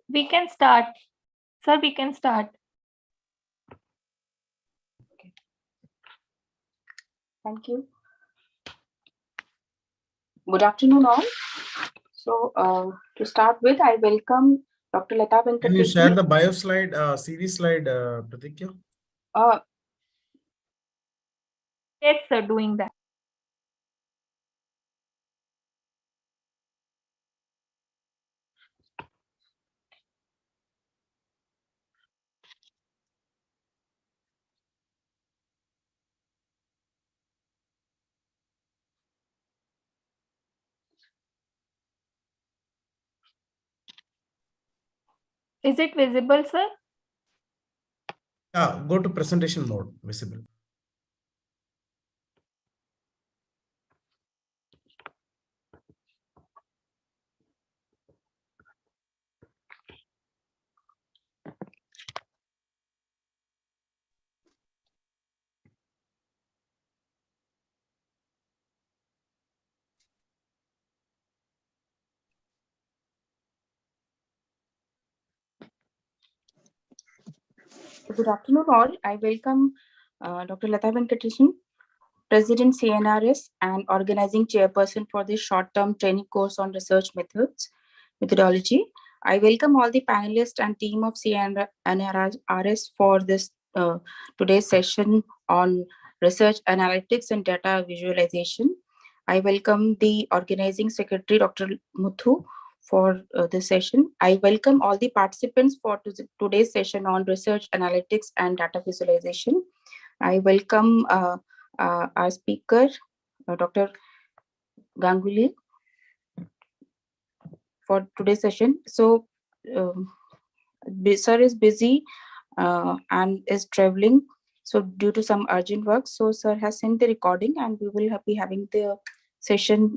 We can start. Sir, we can start. Okay. Thank you. Good afternoon, all. So, to start with, I welcome Dr. Lata Venkatesh. Can you share the bio slide, series slide, Pratikya? Yes, sir, doing that. Is it visible, sir? Yeah, go to presentation mode, visible. Good afternoon, all. I welcome Dr. Lata Venkatesh, President CNRS and organizing chairperson for this short-term training course on research methodology. I welcome all the panelists and team of CNRS for this today's session on research analytics and data visualization. I welcome the organizing secretary, Dr. Muthu, for this session. I welcome all the participants for today's session on research analytics and data visualization. I welcome our speaker, Dr. Ganguly, for today's session. So, sir is busy and is traveling. So, due to some urgent work, so sir has sent the recording, and we will be having the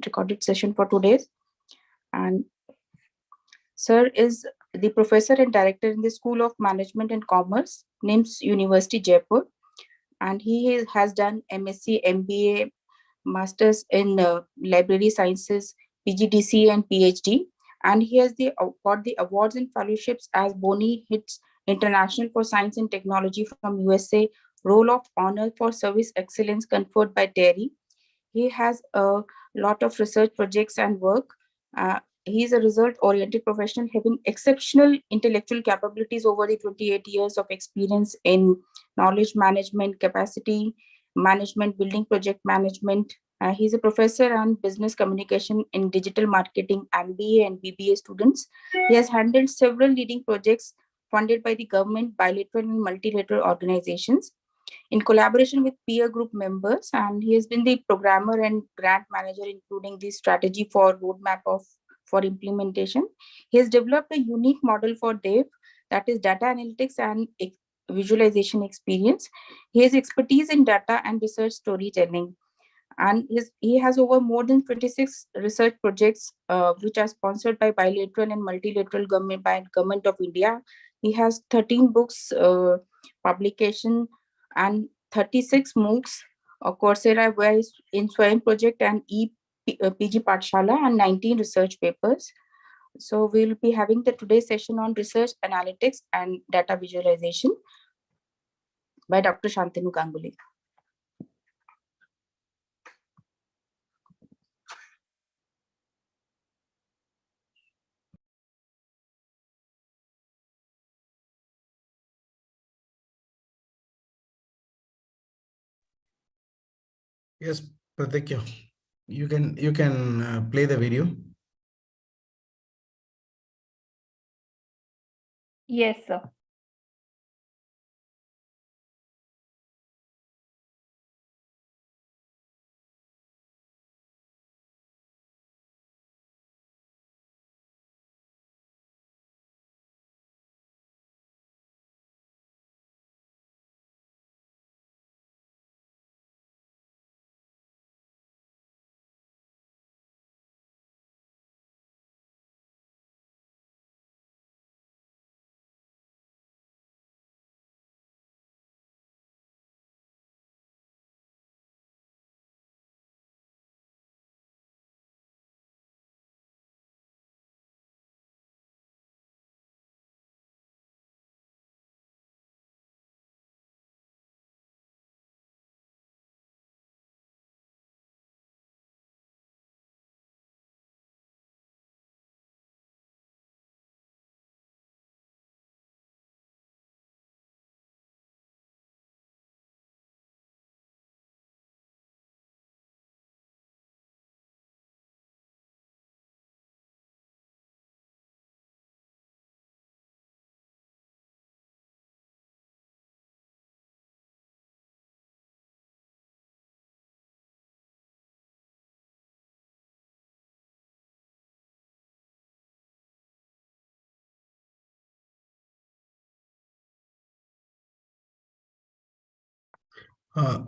recorded session for today. And sir is the professor and director in the School of Management and Commerce, NIMS University, Jaipur, and he has done MSc, MBA, Masters in Library Sciences, PGDC, and PhD. And he has got the awards and fellowships as Boni Hits International for Science and Technology from USA, Roll of Honor for Service Excellence conferred by Terry. He has a lot of research projects and work. He is a result-oriented professional having exceptional intellectual capabilities over the 28 years of experience in knowledge management, capacity management, building project management. He's a professor and business communication in digital marketing, MBA and BBA students. He has handled several leading projects funded by the government, bilateral and multilateral organizations in collaboration with peer group members, and he has been the programmer and grant manager, including the strategy for roadmap for implementation. He has developed a unique model for DAVE, that is data analytics and visualization experience. He has expertise in data and research storytelling, and he has over more than 26 research projects which are sponsored by bilateral and multilateral government by government of India. He has 13 books publication and 36 MOOCs, Coursera wise in Swayam project and PG Pathshala, and 19 research papers. So we'll be having the today's session on research analytics and data visualization by Dr. Shantanu Ganguly. Yes, Pratikya, you can play the video. Yes, sir. Uh,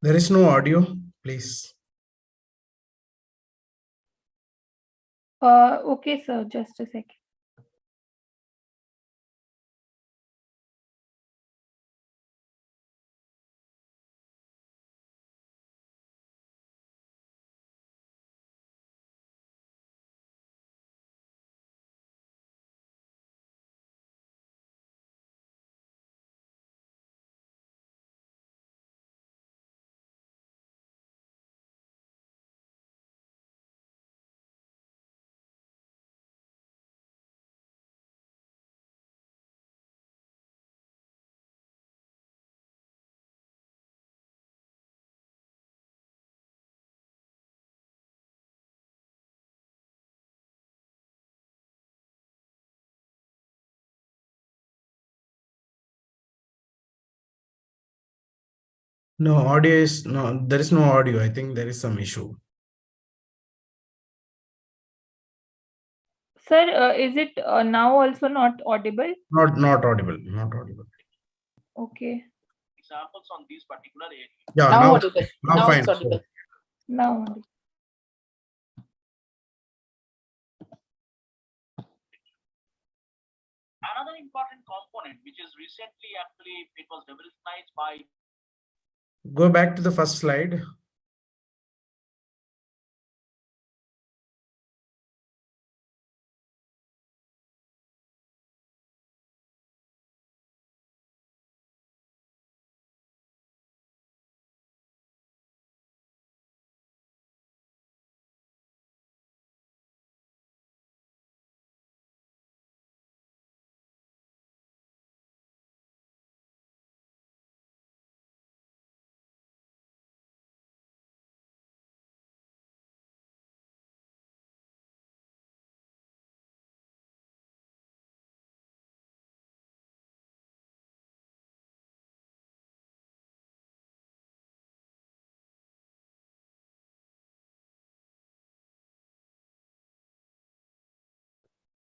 there is no audio, please. Okay, sir, just a second. No, audio is no, there is no audio. I think there is some issue. Sir, is it now also not audible? Not audible. Not audible. Okay, Examples on these particular areas. Yeah, Now now audible. Now fine. it's audible. now only. Another important component, which is recently actually it was revolutionized by. Go back to the first slide.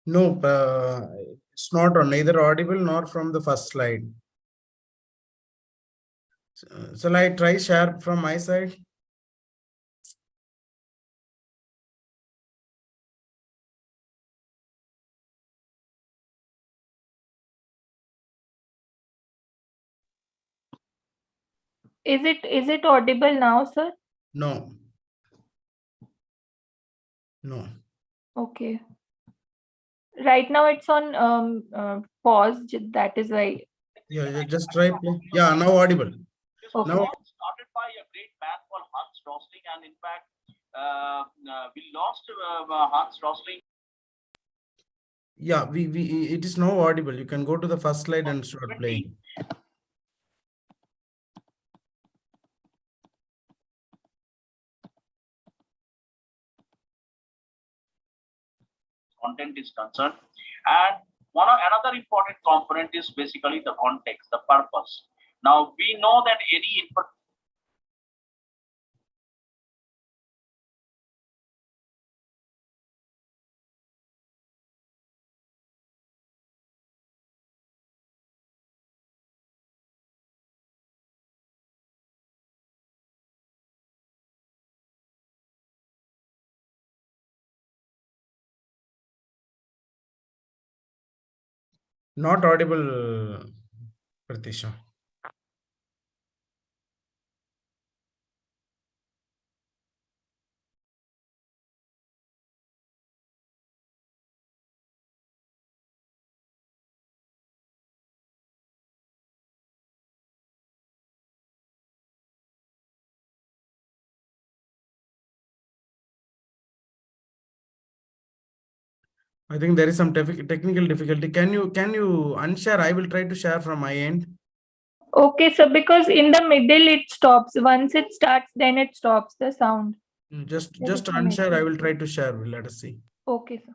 No, it's not neither audible nor from the first slide. Shall I try share from my side? Is it audible now, sir? No. No. Okay. Right now it's on pause. That is why. Yeah, just try play. Yeah, now audible. This Okay. was Now all started by a great man called Hans Rosling, and in fact, we lost Hans Rosling. yeah, we it is now audible. You can go to the first slide and start playing. Content is concerned, and another important component is basically the context, the purpose. Now we know that any Not audible, Pratisha. I think there is some technical difficulty. Can you unshare? I will try to share from my end. Okay, so because in the middle it stops. Once it starts, then it stops the sound. Just There is some unshare. I issue. will try to share. Let us see. Okay, sir.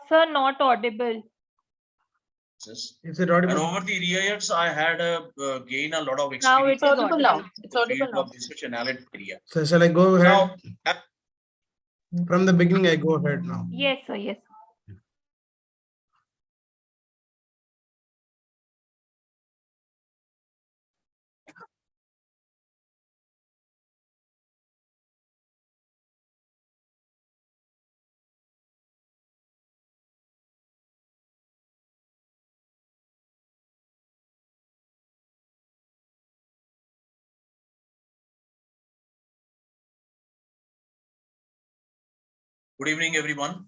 Sir, not audible. Is it And audible? over the years, I had gained a lot of Now experience it is audible. now. in the field of research analytics area. So shall I go ahead? Now, From the beginning, I go ahead now. Yes, sir. Yes. good evening, everyone.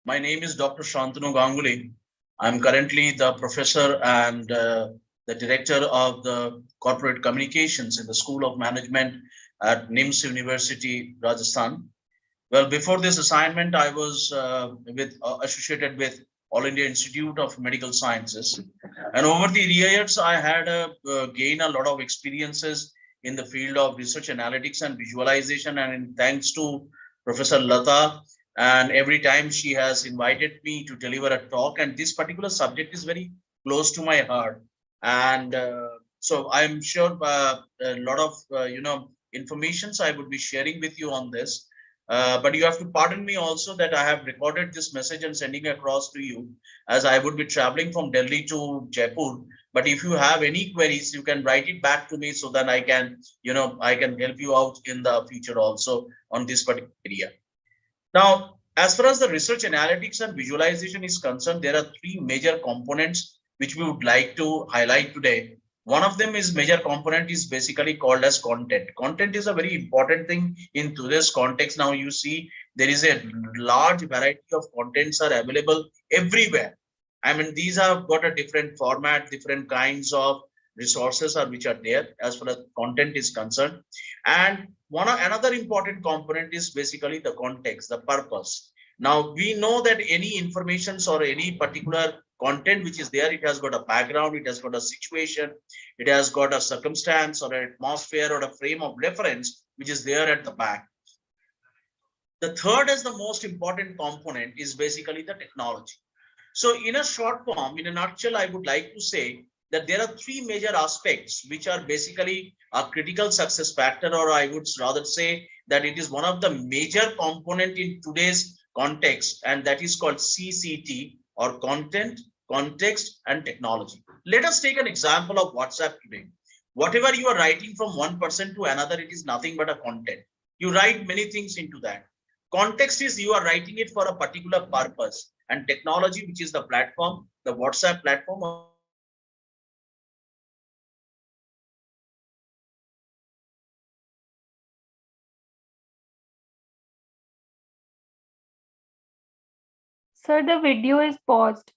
My name is Dr. Shantanu Ganguly. I'm currently the professor and the director of the corporate communications in the School of Management at NIMS University, Rajasthan. Well, before this assignment, I was associated with All India Institute of Medical Sciences, and over the years, I had gained a lot of experiences in the field of research analytics and visualization. And thanks to Professor Lata, and every time she has invited me to deliver a talk, and this particular subject is very close to my heart, and so I'm sure a lot of informations I would be sharing with you on this. But you have to pardon me also that I have recorded this message and sending across to you, as I would be traveling from Delhi to Jaipur. But if you have any queries, you can write it back to me so that I can, I can help you out in the future also on this particular area. Now, as far as the research analytics and visualization is concerned, there are three major components which we would like to highlight today. One of them is major component is basically called as content. Content is a very important thing in today's context. Now you see there is a large variety of contents are available everywhere. I mean, these have got a different format, different kinds of resources are which are there as far as content is concerned. And another important component is basically the context, the purpose. Now we know that any informations or any particular content which is there, it has got a background, it has got a situation, it has got a circumstance or an atmosphere or a frame of reference which is there at the back. The third as the most important component is basically the technology. So in a short form, in a nutshell, I would like to say that there are three major aspects which are basically a critical success factor, or I would rather say that it is one of the major component in today's context, and that is called CCT, or content, context, and technology. Let us take an example of WhatsApp today. Whatever you are writing from one person to another, it is nothing but a content. You write many things into that. Context is you are writing it for a particular purpose, and technology, which is the platform, the WhatsApp platform. Sir, the video is paused.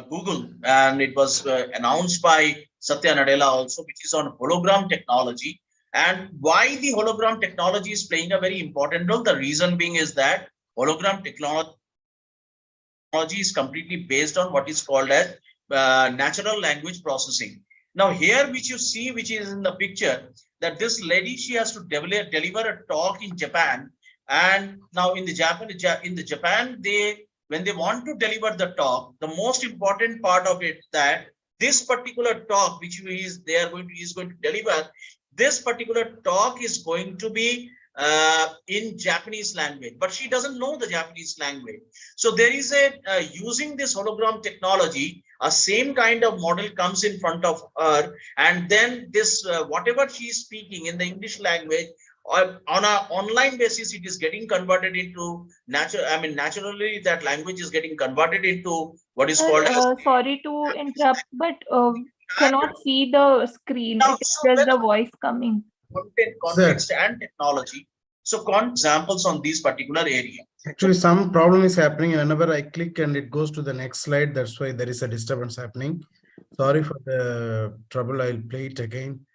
Google, and it was announced by Satya Nadella also, which is on hologram technology. And why the hologram technology is playing a very important role, the reason being is that hologram technology is completely based on what is called as natural language processing. Now here, which you see, which is in the picture, that this lady, she has to deliver a talk in Japan. And now in the Japan, when they want to deliver the talk, the most important part of it that this particular talk, which is going to deliver, this particular talk is going to be in Japanese language, but she doesn't know the Japanese language. So there is a using this hologram technology, a same kind of model comes in front of her, and then this whatever she is speaking in the English language, on an online basis, it is getting converted into naturally that language is getting converted into what is called as. Sorry to interrupt, but cannot see the screen. Now, It is so just when the voice coming. content, context, and technology. So, examples on these particular area. Actually, some problem is happening. Whenever I click and it goes to the next slide, that's why there is a disturbance happening. Sorry for the trouble. I'll play it again.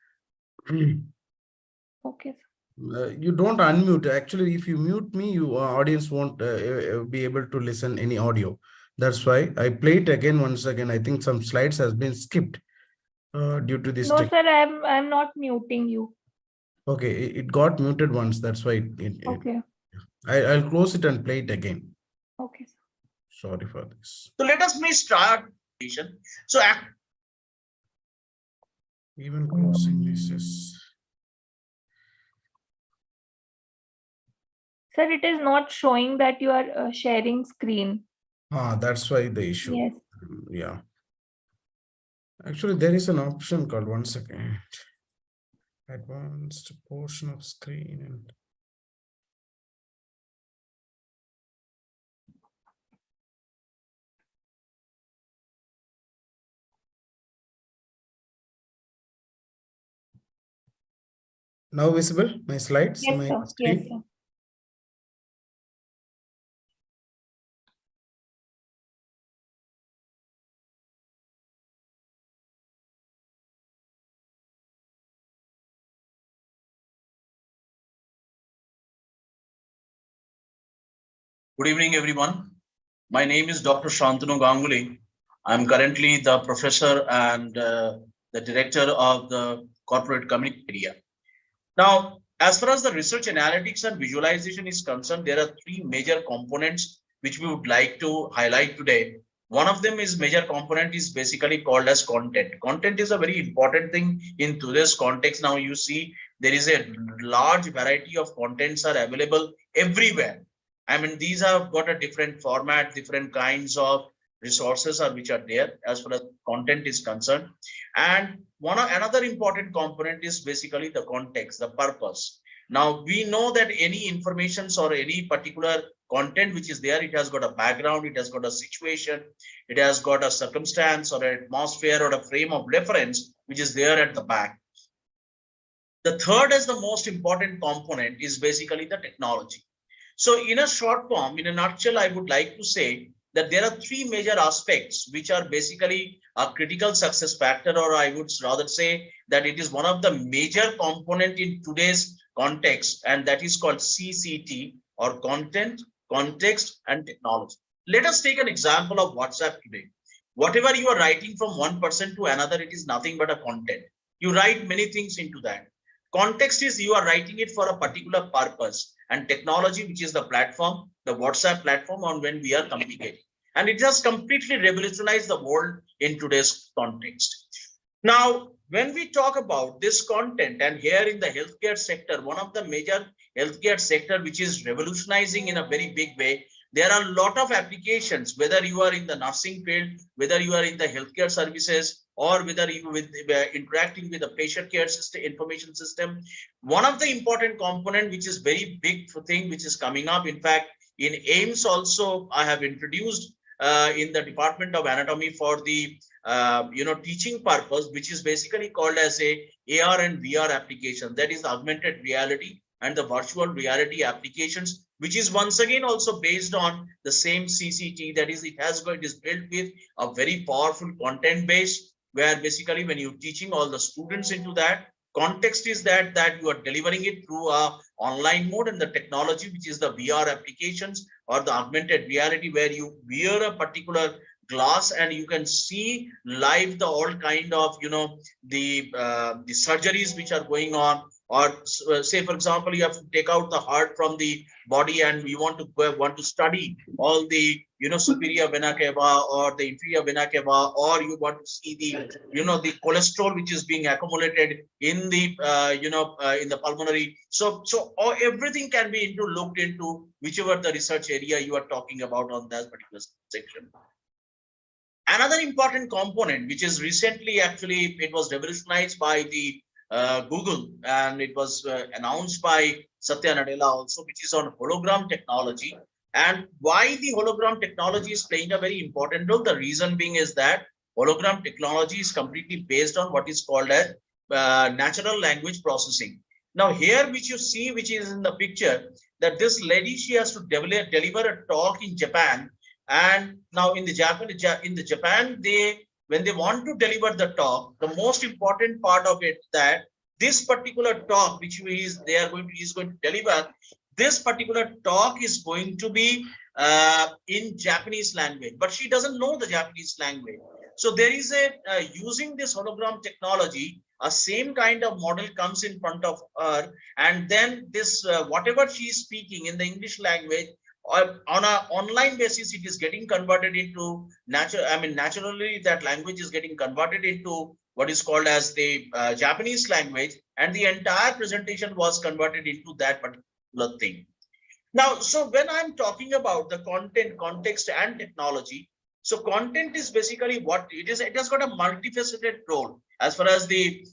Okay. You don't unmute. Actually, if you mute me, you audience won't be able to listen any audio. That's why I play it again once again. I think some slides has been skipped due to this. No, sir, I'm not muting you. Okay, it got muted once. That's why Okay. I'll close it and play it again. Okay. Sorry for this. So let us please start. So Even closing this is. Sir, it is not showing that you are sharing screen. That's why the issue. Yes. Yeah. Actually, there is an option called 1 second. Advanced portion of screen and. Now visible, my slides, Yes, my sir. screen. Yes, sir. good evening, everyone. My name is Dr. Shantanu Ganguly. I'm currently the professor and the director of the corporate communication area. Now, as far as the research analytics and visualization is concerned, there are three major components which we would like to highlight today. One of them is major component is basically called as content. Content is a very important thing in today's context. Now you see there is a large variety of contents are available everywhere. I mean, these have got a different format, different kinds of resources are which are there as far as content is concerned. And another important component is basically the context, the purpose. Now we know that any informations or any particular content which is there, it has got a background, it has got a situation, it has got a circumstance or an atmosphere or a frame of reference which is there at the back. The third as the most important component is basically the technology. So in a short form, in a nutshell, I would like to say that there are three major aspects which are basically a critical success factor, or I would rather say that it is one of the major component in today's context, and that is called CCT, or content, context, and technology. Let us take an example of WhatsApp today. Whatever you are writing from one person to another, it is nothing but a content. You write many things into that. Context is you are writing it for a particular purpose, and technology, which is the platform, the WhatsApp platform on when we are communicating. And it has completely revolutionized the world in today's context. Now, when we talk about this content, and here in the healthcare sector, one of the major healthcare sector which is revolutionizing in a very big way, there are a lot of applications, whether you are in the nursing field, whether you are in the healthcare services, or whether you with interacting with the patient care system, information system. One of the important component which is very big thing which is coming up, in fact, in AIMS also I have introduced in the Department of Anatomy for the teaching purpose, which is basically called as a AR and VR application, that is augmented reality and the virtual reality applications, which is once again also based on the same CCT, that is it is built with a very powerful content base, where basically when you're teaching all the students into that, context is that you are delivering it through a online mode, and the technology, which is the VR applications or the augmented reality, where you wear a particular glass and you can see live the all kind of the surgeries which are going on, or say for example you have to take out the heart from the body and you want to study all the superior vena cava or the inferior vena cava, or you want to see the the cholesterol which is being accumulated in the in the pulmonary. So everything can be looked into whichever the research area you are talking about on that particular section. Another important component, which is recently actually it was revolutionized by the Google, and it was announced by Satya Nadella also, which is on hologram technology. And why the hologram technology is playing a very important role? The reason being is that hologram technology is completely based on what is called as natural language processing. Now here, which you see, which is in the picture, that this lady, she has to deliver a talk in Japan. And now in the Japan, when they want to deliver the talk, the most important part of it that this particular talk which is going to deliver, this particular talk is going to be in Japanese language, but she doesn't know the Japanese language. So there is a using this hologram technology, a same kind of model comes in front of her, and then this whatever she is speaking in the English language, or on an online basis, it is getting converted into naturally that language is getting converted into what is called as the Japanese language, and the entire presentation was converted into that particular thing. Now, so when I'm talking about the content, context, and technology, so content is basically what it is. It has got a multifaceted role as far as the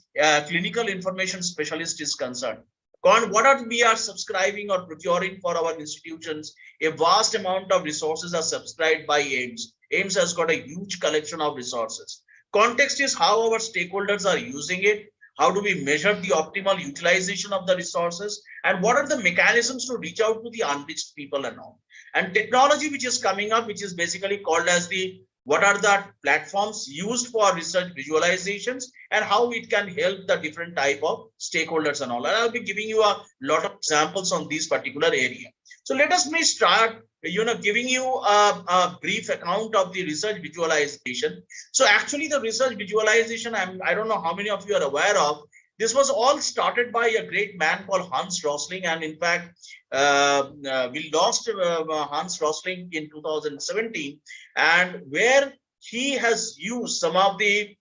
clinical information specialist is concerned. What are we are subscribing or procuring for our institutions? A vast amount of resources are subscribed by AIMS. AIMS has got a huge collection of resources. Context is how our stakeholders are using it. How do we measure the optimal utilization of the resources? And what are the mechanisms to reach out to the unreached people and all? And technology which is coming up, which is basically called as the what are the platforms used for research visualizations and how it can help the different type of stakeholders and all. And I'll be giving you a lot of examples on this particular area. So let us start, giving you a brief account of the research visualization. So actually the research visualization, I don't know how many of you are aware of, this was all started by a great man called Hans Rosling. And in fact, we lost Hans Rosling in 2017, and where he has used some of the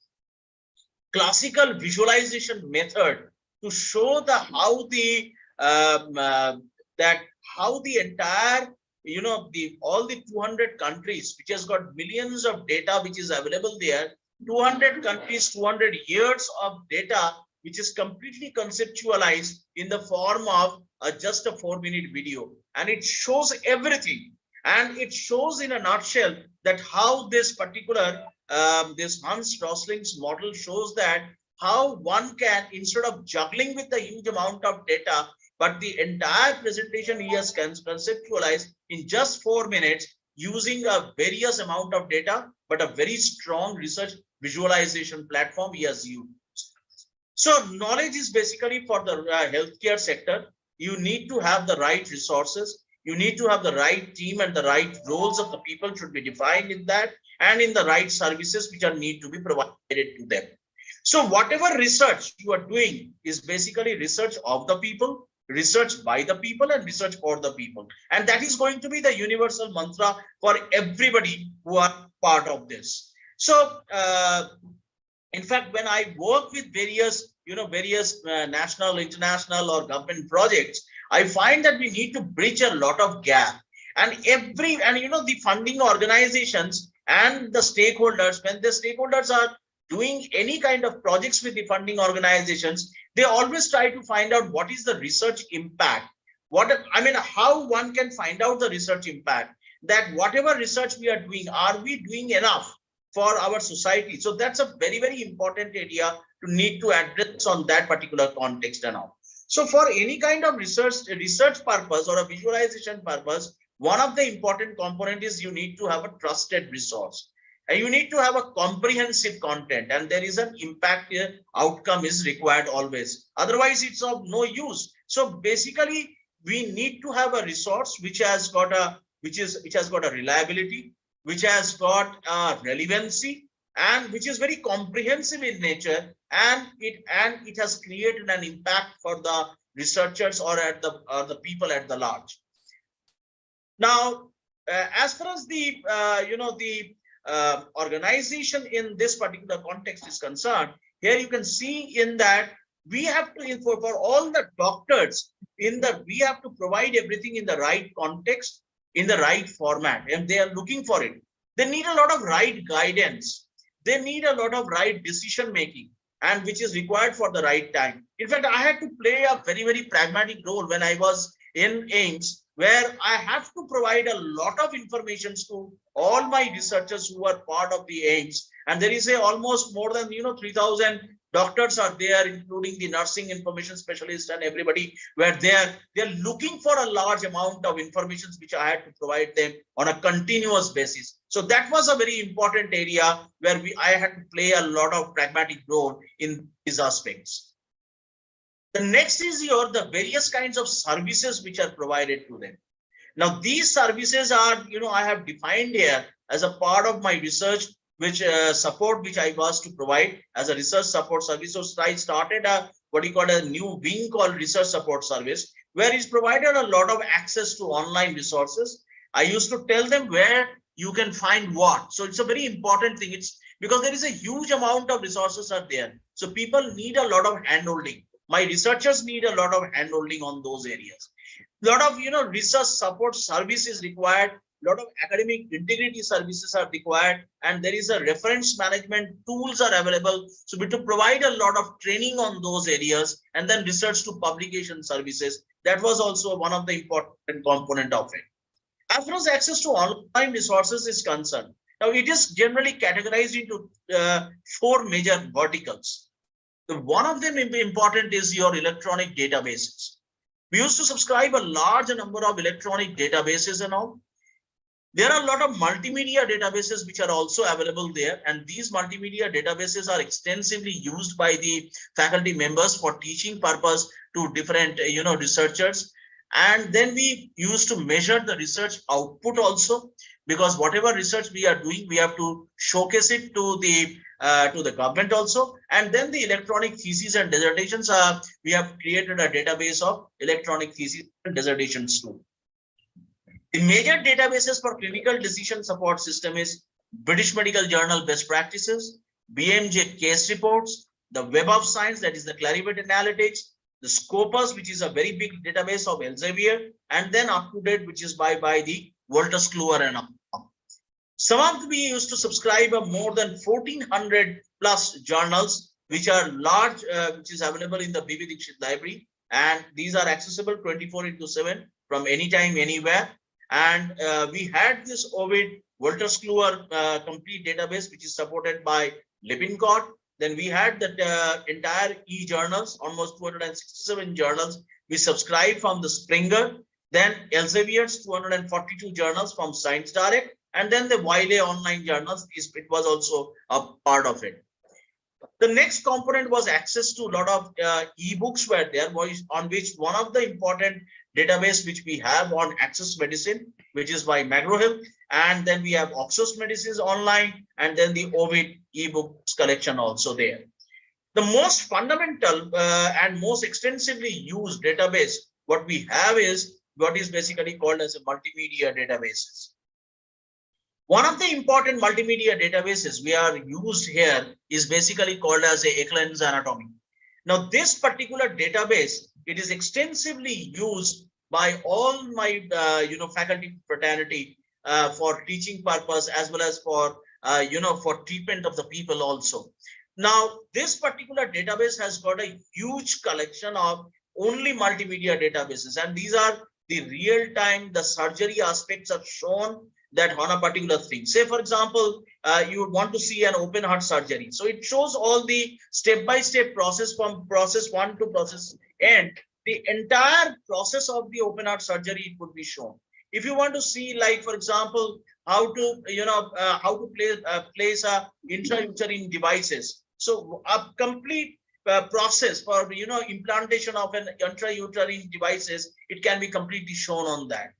classical visualization method to show the how the how the entire all the 200 countries which has got millions of data which is available there, 200 countries, 200 years of data which is completely conceptualized in the form of just a 4-minute video, and it shows everything, and it shows in a nutshell that how this particular this Hans Rosling's model shows that how one can, instead of juggling with the huge amount of data, but the entire presentation he has conceptualized in just 4 minutes using a various amount of data, but a very strong research visualization platform he has used. So knowledge is basically for the healthcare sector. You need to have the right resources. You need to have the right team, and the right roles of the people should be defined in that, and in the right services which are need to be provided to them. So whatever research you are doing is basically research of the people, research by the people, and research for the people. And that is going to be the universal mantra for everybody who are part of this. So in fact, when I work with various national, international, or government projects, I find that we need to bridge a lot of gap. And the funding organizations and the stakeholders, when the stakeholders are doing any kind of projects with the funding organizations, they always try to find out what is the research impact. How one can find out the research impact, that whatever research we are doing, are we doing enough for our society? So that's a very, very important area to need to address on that particular context and all. So for any kind of research purpose or a visualization purpose, one of the important component is you need to have a trusted resource. And you need to have a comprehensive content, and there is an impact outcome is required always. Otherwise, it's of no use. So basically, we need to have a resource which has got a which has got a reliability, which has got relevancy, and which is very comprehensive in nature, and it has created an impact for the researchers or the people at the large. Now, as far as the organization in this particular context is concerned, here you can see in that we have to, for all the doctors, we have to provide everything in the right context, in the right format, and they are looking for it. They need a lot of right guidance. They need a lot of right decision making, and which is required for the right time. In fact, I had to play a very, very pragmatic role when I was in AIIMS, where I have to provide a lot of information to all my researchers who are part of the AIIMS. And there is almost more than 3,000 doctors are there, including the nursing information specialist and everybody, where they're looking for a large amount of information which I had to provide them on a continuous basis. So that was a very important area where I had to play a lot of pragmatic role in these aspects. The next is the various kinds of services which are provided to them. Now, these services are, I have defined here as a part of my research, which support which I was to provide as a research support service. So I started a new wing called research support service, where it's provided a lot of access to online resources. I used to tell them where you can find what. So it's a very important thing. It's because there is a huge amount of resources are there. So people need a lot of handholding. My researchers need a lot of handholding on those areas. A lot of research support services required. A lot of academic integrity services are required, and there is a reference management tools are available. So we to provide a lot of training on those areas, and then research to publication services. That was also one of the important component of it. As far as access to online resources is concerned, now it is generally categorized into 4 major verticals. One of them important is your electronic databases. We used to subscribe a large number of electronic databases and all. There are a lot of multimedia databases which are also available there, and these multimedia databases are extensively used by the faculty members for teaching purpose to different researchers. And then we used to measure the research output also, because whatever research we are doing, we have to showcase it to the government also. And then the electronic theses and dissertations, we have created a database of electronic theses and dissertations too. The major databases for clinical decision support system is British Medical Journal Best Practices, BMJ Case Reports, the Web of Science, that is the Clarivate Analytics, the Scopus, which is a very big database of Elsevier, and then up to date, which is by the Wolters Kluwer and all. Some of we used to subscribe more than 1,400 plus journals, which are large, which is available in the B.B. Dixit library, and these are accessible 24/7 from anytime, anywhere. And we had this Ovid Wolters Kluwer complete database, which is supported by Lippincott. Then we had the entire e-journals, almost 267 journals. We subscribed from the Springer. Then Elsevier's 242 journals from Science Direct. And then the Wiley online journals, it was also a part of it. The next component was access to a lot of e-books were there, on which one of the important database which we have on Access Medicine, which is by McGraw-Hill, and then we have Oxford Medicines online, and then the Ovid e-books collection also there. The most fundamental and most extensively used database what we have is what is basically called as a multimedia databases. One of the important multimedia databases we are used here is basically called as a Eklund's Anatomy. Now, this particular database, it is extensively used by all my faculty fraternity for teaching purpose, as well as for for treatment of the people also. Now, this particular database has got a huge collection of only multimedia databases, and these are the real time, the surgery aspects are shown that on a particular thing. Say, for example, you would want to see an open heart surgery. So it shows all the step-by-step process from process 1 to process end. The entire process of the open heart surgery, it would be shown. If you want to see, like, for example, how to place a intrauterine devices. So a complete process for implantation of an intrauterine devices, it can be completely shown on that.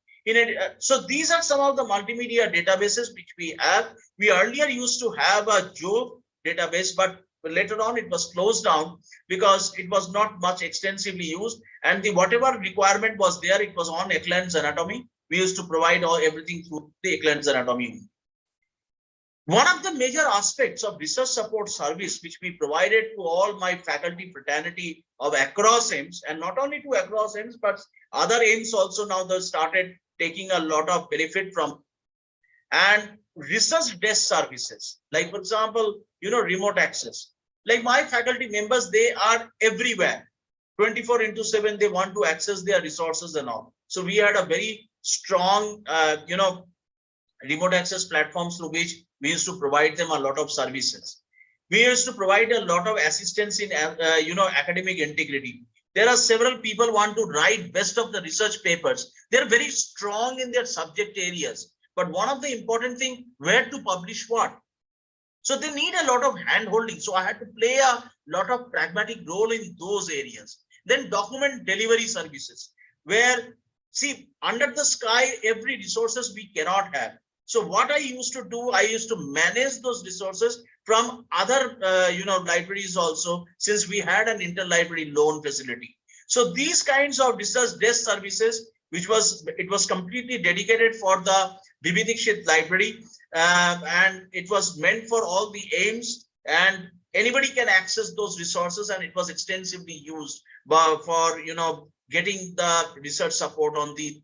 So these are some of the multimedia databases which we have. We earlier used to have a Jove database, but later on it was closed down because it was not much extensively used, and the whatever requirement was there, it was on Eckland's anatomy. We used to provide everything through the Eckland's anatomy. One of the major aspects of research support service which we provided to all my faculty fraternity of across AIMS, and not only to across AIMS, but other AIMS also now they started taking a lot of benefit from, and research desk services, like for example, remote access. Like my faculty members, they are everywhere 24/7. They want to access their resources and all. So we had a very strong remote access platforms through which we used to provide them a lot of services. We used to provide a lot of assistance in academic integrity. There are several people want to write best of the research papers. They're very strong in their subject areas, but one of the important thing, where to publish what. So they need a lot of hand holding. So I had to play a lot of pragmatic role in those areas. Then document delivery services, where see, under the sky, every resources we cannot have. So what I used to do, I used to manage those resources from other libraries also, since we had an interlibrary loan facility. So these kinds of research desk services, it was completely dedicated for the B.B. Dixit library, and it was meant for all the AIMS, and anybody can access those resources, and it was extensively used for getting the research support on the.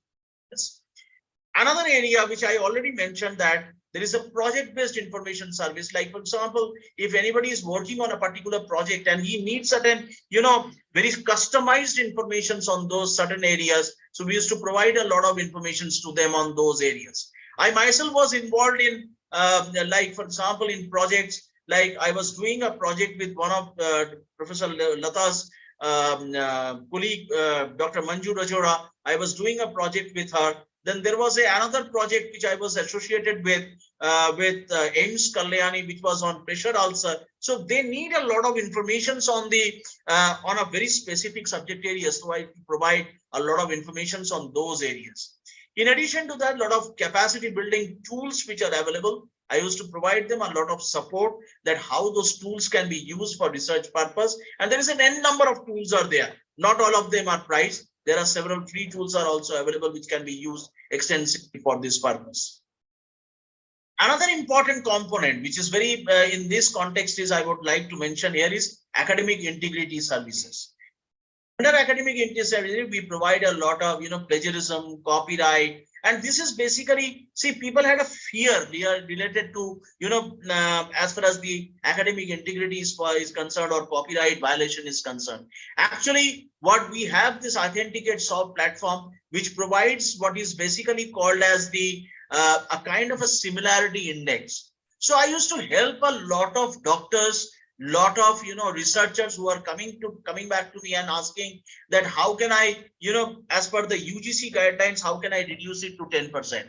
Another area which I already mentioned, that there is a project-based information service. Like for example, if anybody is working on a particular project and he needs certain, very customized informations on those certain areas, so we used to provide a lot of informations to them on those areas. I myself was involved in, like for example, in projects, like I was doing a project with one of Professor Lata's colleague, Dr. Manju Rajora. I was doing a project with her. Then there was another project which I was associated with AIMS Kalyani, which was on pressure ulcer. So they need a lot of information on a very specific subject area. So I provide a lot of information on those areas. In addition to that, a lot of capacity building tools which are available. I used to provide them a lot of support, that how those tools can be used for research purpose. And there is an n number of tools are there. Not all of them are priced. There are several free tools are also available which can be used extensively for this purpose. Another important component which is very in this context is I would like to mention here is academic integrity services. Under academic integrity, we provide a lot of plagiarism, copyright, and this is basically, see, people had a fear related to as far as the academic integrity is concerned or copyright violation is concerned. Actually, what we have this Authenticate Solve platform, which provides what is basically called as the a kind of a similarity index. So I used to help a lot of doctors, lot of researchers who are coming back to me and asking that how can I as per the UGC guidelines, how can I reduce it to 10%.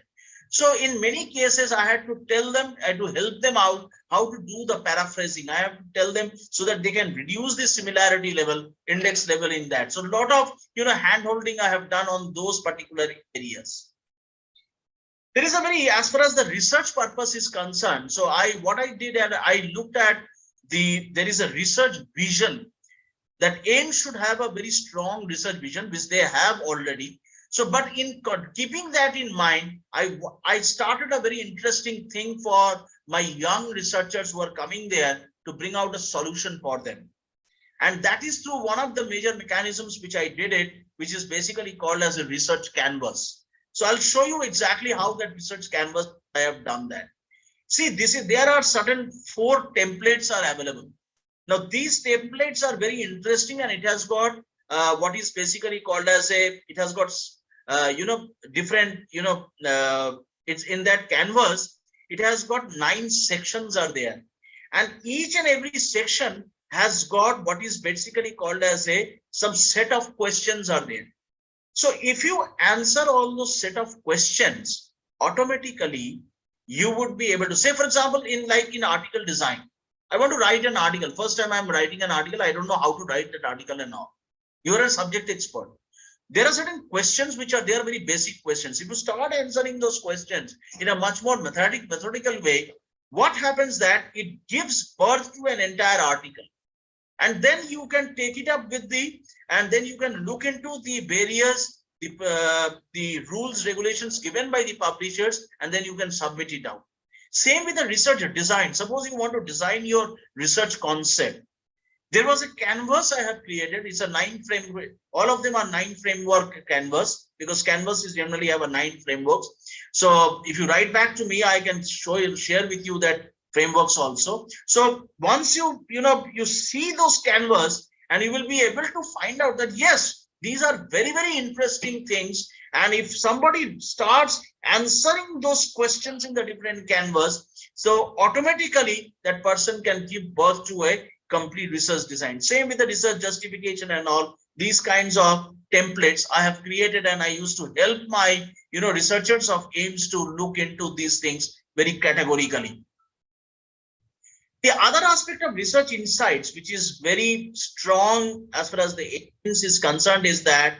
So in many cases I had to tell them and to help them out how to do the paraphrasing. I have to tell them so that they can reduce the similarity level, index level in that. So a lot of hand holding I have done on those particular areas. There is a very, as far as the research purpose is concerned, so what I did, and I looked at there is a research vision that AIMS should have a very strong research vision, which they have already. So, but in keeping that in mind, I started a very interesting thing for my young researchers who are coming there to bring out a solution for them. And that is through one of the major mechanisms which I did it, which is basically called as a research canvas. So I'll show you exactly how that research canvas I have done that. See, there are certain 4 templates are available. Now these templates are very interesting, and it has got what is basically called as it has got different it's in that canvas. It has got 9 sections are there, and each and every section has got what is basically called as some set of questions are there. So if you answer all those set of questions, automatically you would be able to say, for example, in article design, I want to write an article. First time I'm writing an article, I don't know how to write that article and all. You're a subject expert. there are certain questions which are there, very basic questions. If you start answering those questions in a much more methodical way, what happens that it gives birth to an entire article. And then you can take it up with and then you can look into the various, the rules, regulations given by the publishers, and then you can submit it out. Same with the research design. Suppose you want to design your research concept. There was a canvas I have created. It's a 9 frame. All of them are 9 framework canvas, because canvas is generally have a 9 frameworks. So if you write back to me, I can share with you that frameworks also. So once you see those canvas, and you will be able to find out that yes, these are very, very interesting things. And if somebody starts answering those questions in the different canvas, so automatically that person can give birth to a complete research design. Same with the research justification and all these kinds of templates I have created, and I used to help my researchers of AIIMS to look into these things very categorically. The other aspect of research insights, which is very strong as far as the AIIMS is concerned, is that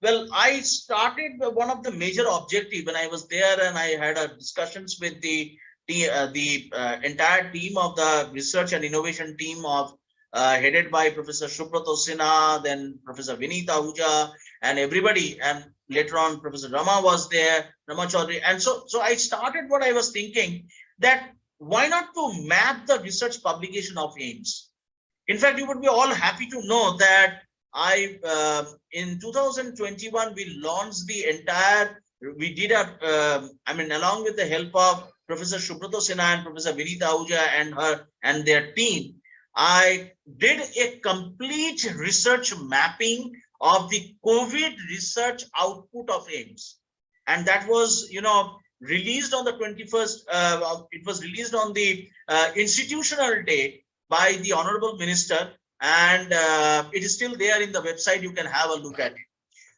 well, I started one of the major objectives when I was there, and I had discussions with the entire team of the research and innovation team of headed by Professor Subrata Sinha, then Professor Vinita Ahuja, and everybody, and later on Professor Rama was there, Rama Chaudhary. And so I started what I was thinking, that why not to map the research publication of AIIMS. In fact, you would be all happy to know that in 2021 we launched the entire, we did along with the help of Professor Subrata Sinha and Professor Vinita Ahuja and their team, I did a complete research mapping of the COVID research output of AIIMS, and that was released on the 21st. It was released on the institutional day by the Honorable Minister, and it is still there in the website. You can have a look at it.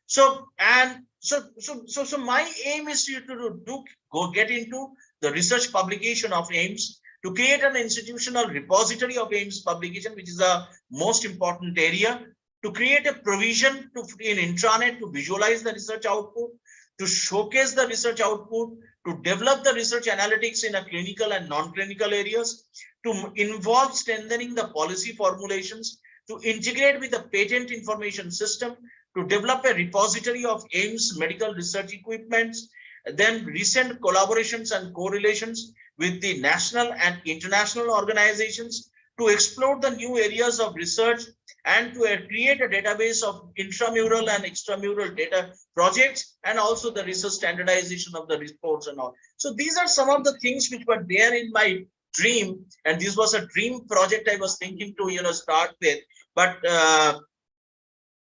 So my aim is to get into the research publication of AIIMS, to create an institutional repository of AIIMS publication, which is the most important area, to create a provision in intranet to visualize the research output, to showcase the research output, to develop the research analytics in a clinical and non-clinical areas, to involve strengthening the policy formulations, to integrate with the patent information system, to develop a repository of AIIMS medical research equipments, then recent collaborations and correlations with the national and international organizations, to explore the new areas of research, and to create a database of intramural and extramural data projects, and also the research standardization of the reports and all. So these are some of the things which were there in my dream, and this was a dream project I was thinking to start with, but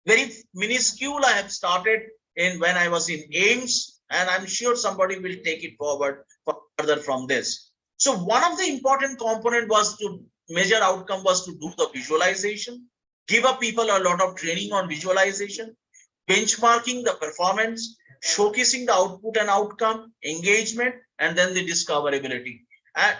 very minuscule I have started when I was in AIIMS, and I'm sure somebody will take it forward further from this. So one of the important component was to measure outcome was to do the visualization, give up people a lot of training on visualization, benchmarking the performance, showcasing the output and outcome, engagement, and then the discoverability.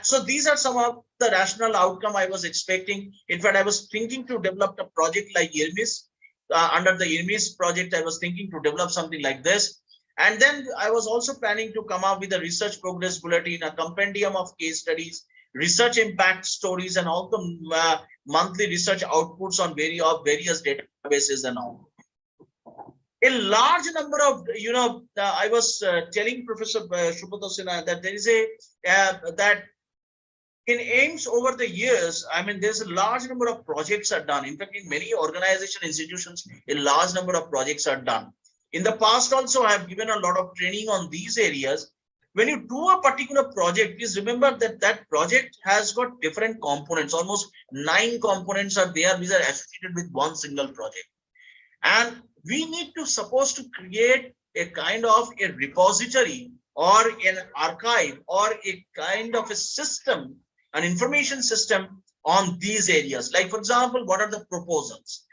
So these are some of the rational outcome I was expecting. In fact, I was thinking to develop a project like IRMIS. Under the IRMIS project, I was thinking to develop something like this. And then I was also planning to come up with a research progress bulletin, a compendium of case studies, research impact stories, and all the monthly research outputs on various databases and all. A large number of, I was telling Professor Subrata Sinha that there is that in AIIMS over the years, there's a large number of projects are done. In fact, in many organization institutions, a large number of projects are done. In the past also, I have given a lot of training on these areas. When you do a particular project, please remember that that project has got different components. Almost 9 components are there, which are associated with one single project. And we need to suppose to create a kind of a repository or an archive or a kind of a system, an information system on these areas. Like, for example, what are the proposals?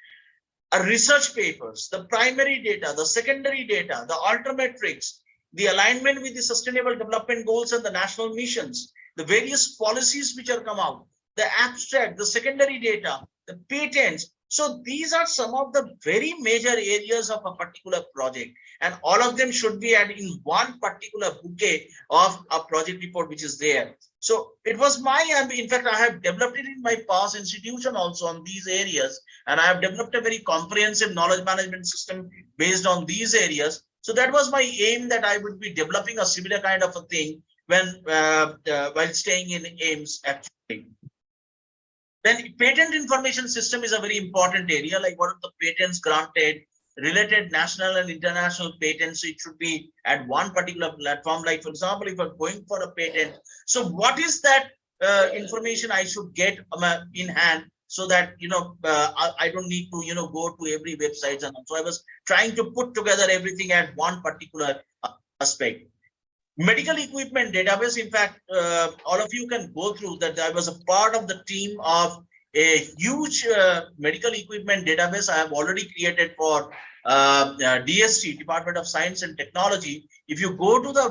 Research papers, the primary data, the secondary data, the altermetrics, the alignment with the sustainable development goals and the national missions, the various policies which are come out, the abstract, the secondary data, the patents, So these are some of the very major areas of a particular project, and all of them should be added in one particular bouquet of a project report which is there. So it was my, in fact, I have developed it in my past institution also on these areas, and I have developed a very comprehensive knowledge management system based on these areas. So that was my aim, that I would be developing a similar kind of a thing when while staying in AIMS actually. Then patent information system is a very important area, like what are the patents granted, related national and international patents. So it should be at one particular platform. Like for example, if I'm going for a patent, so what is that information I should get in hand, so that I don't need to go to every website. And so I was trying to put together everything at one particular aspect. Medical equipment database. In fact, all of you can go through that. I was a part of the team of a huge medical equipment database I have already created for DST, Department of Science and Technology. If you go to the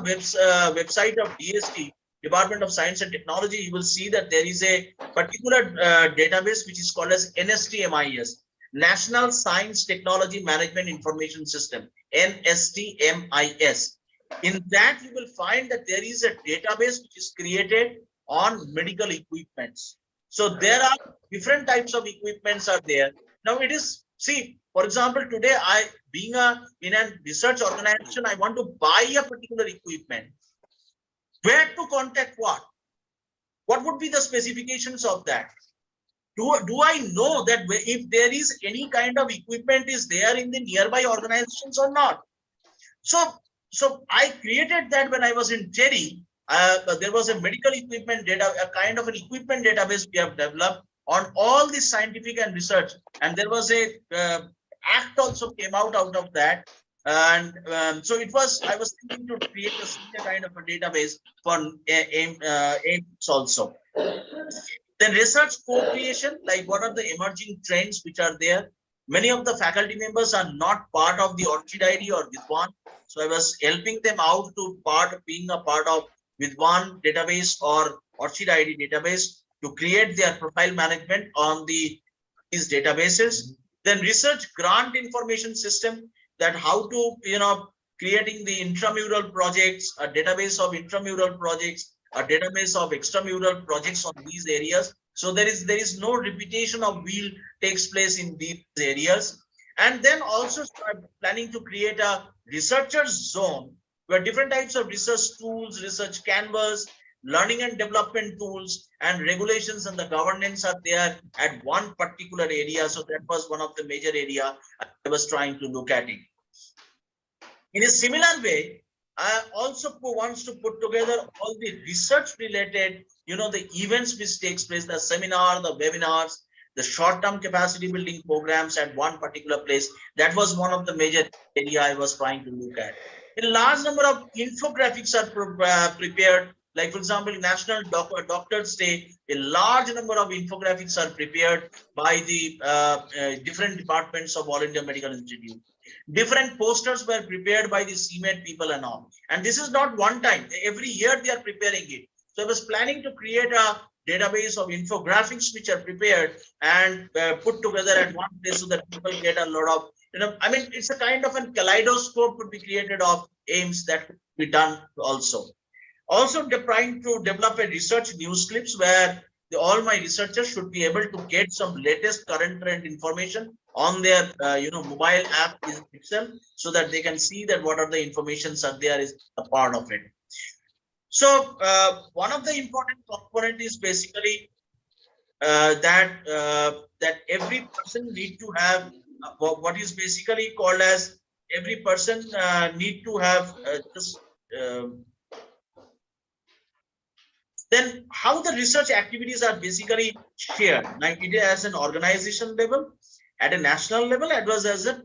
website of DST, Department of Science and Technology, you will see that there is a particular database which is called as NSTMIS, National Science Technology Management Information System, NSTMIS. In that, you will find that there is a database which is created on medical equipments. So there are different types of equipments are there. Now it is, see, for example, today being in a research organization, I want to buy a particular equipment. Where to contact what? What would be the specifications of that? Do I know that if there is any kind of equipment is there in the nearby organizations or not? So I created that when I was in Terry. There was a medical equipment data, a kind of an equipment database we have developed on all this scientific and research. And there was a act also came out of that. And so I was thinking to create a similar kind of a database for AIMS also. Then research co-creation, like what are the emerging trends which are there? Many of the faculty members are not part of the Orchid or Vidwan. So I was helping them out to being a part of Vidwan database or Orchid database to create their profile management on these databases. Then research grant information system, that how to, creating the intramural projects, a database of intramural projects, a database of extramural projects on these areas. So there is no repetition of wheel takes place in these areas. And then also start planning to create a researchers zone where different types of research tools, research canvas, learning and development tools, and regulations and the governance are there at one particular area. So that was one of the major area I was trying to look at it. In a similar way, I also wants to put together all the research related, the events which takes place, the seminar, the webinars, the short-term capacity building programs at one particular place. That was one of the major area I was trying to look at. A large number of infographics are prepared. Like for example, National Doctors Day, a large number of infographics are prepared by the different departments of All India Medical Institute. Different posters were prepared by the CMED people and all. And this is not one time. Every year they are preparing it. So I was planning to create a database of infographics which are prepared and put together at one place so that people get a lot of, it's a kind of a kaleidoscope could be created of AIMS that could be done also. Also trying to develop a research news clips where all my researchers should be able to get some latest current trend information on their mobile app itself, so that they can see that what are the informations are there is a part of it. So one of the important component is basically that every person need to have what is basically called as every person need to have then how the research activities are basically shared, like it is as an organization level, at a national level, as well as a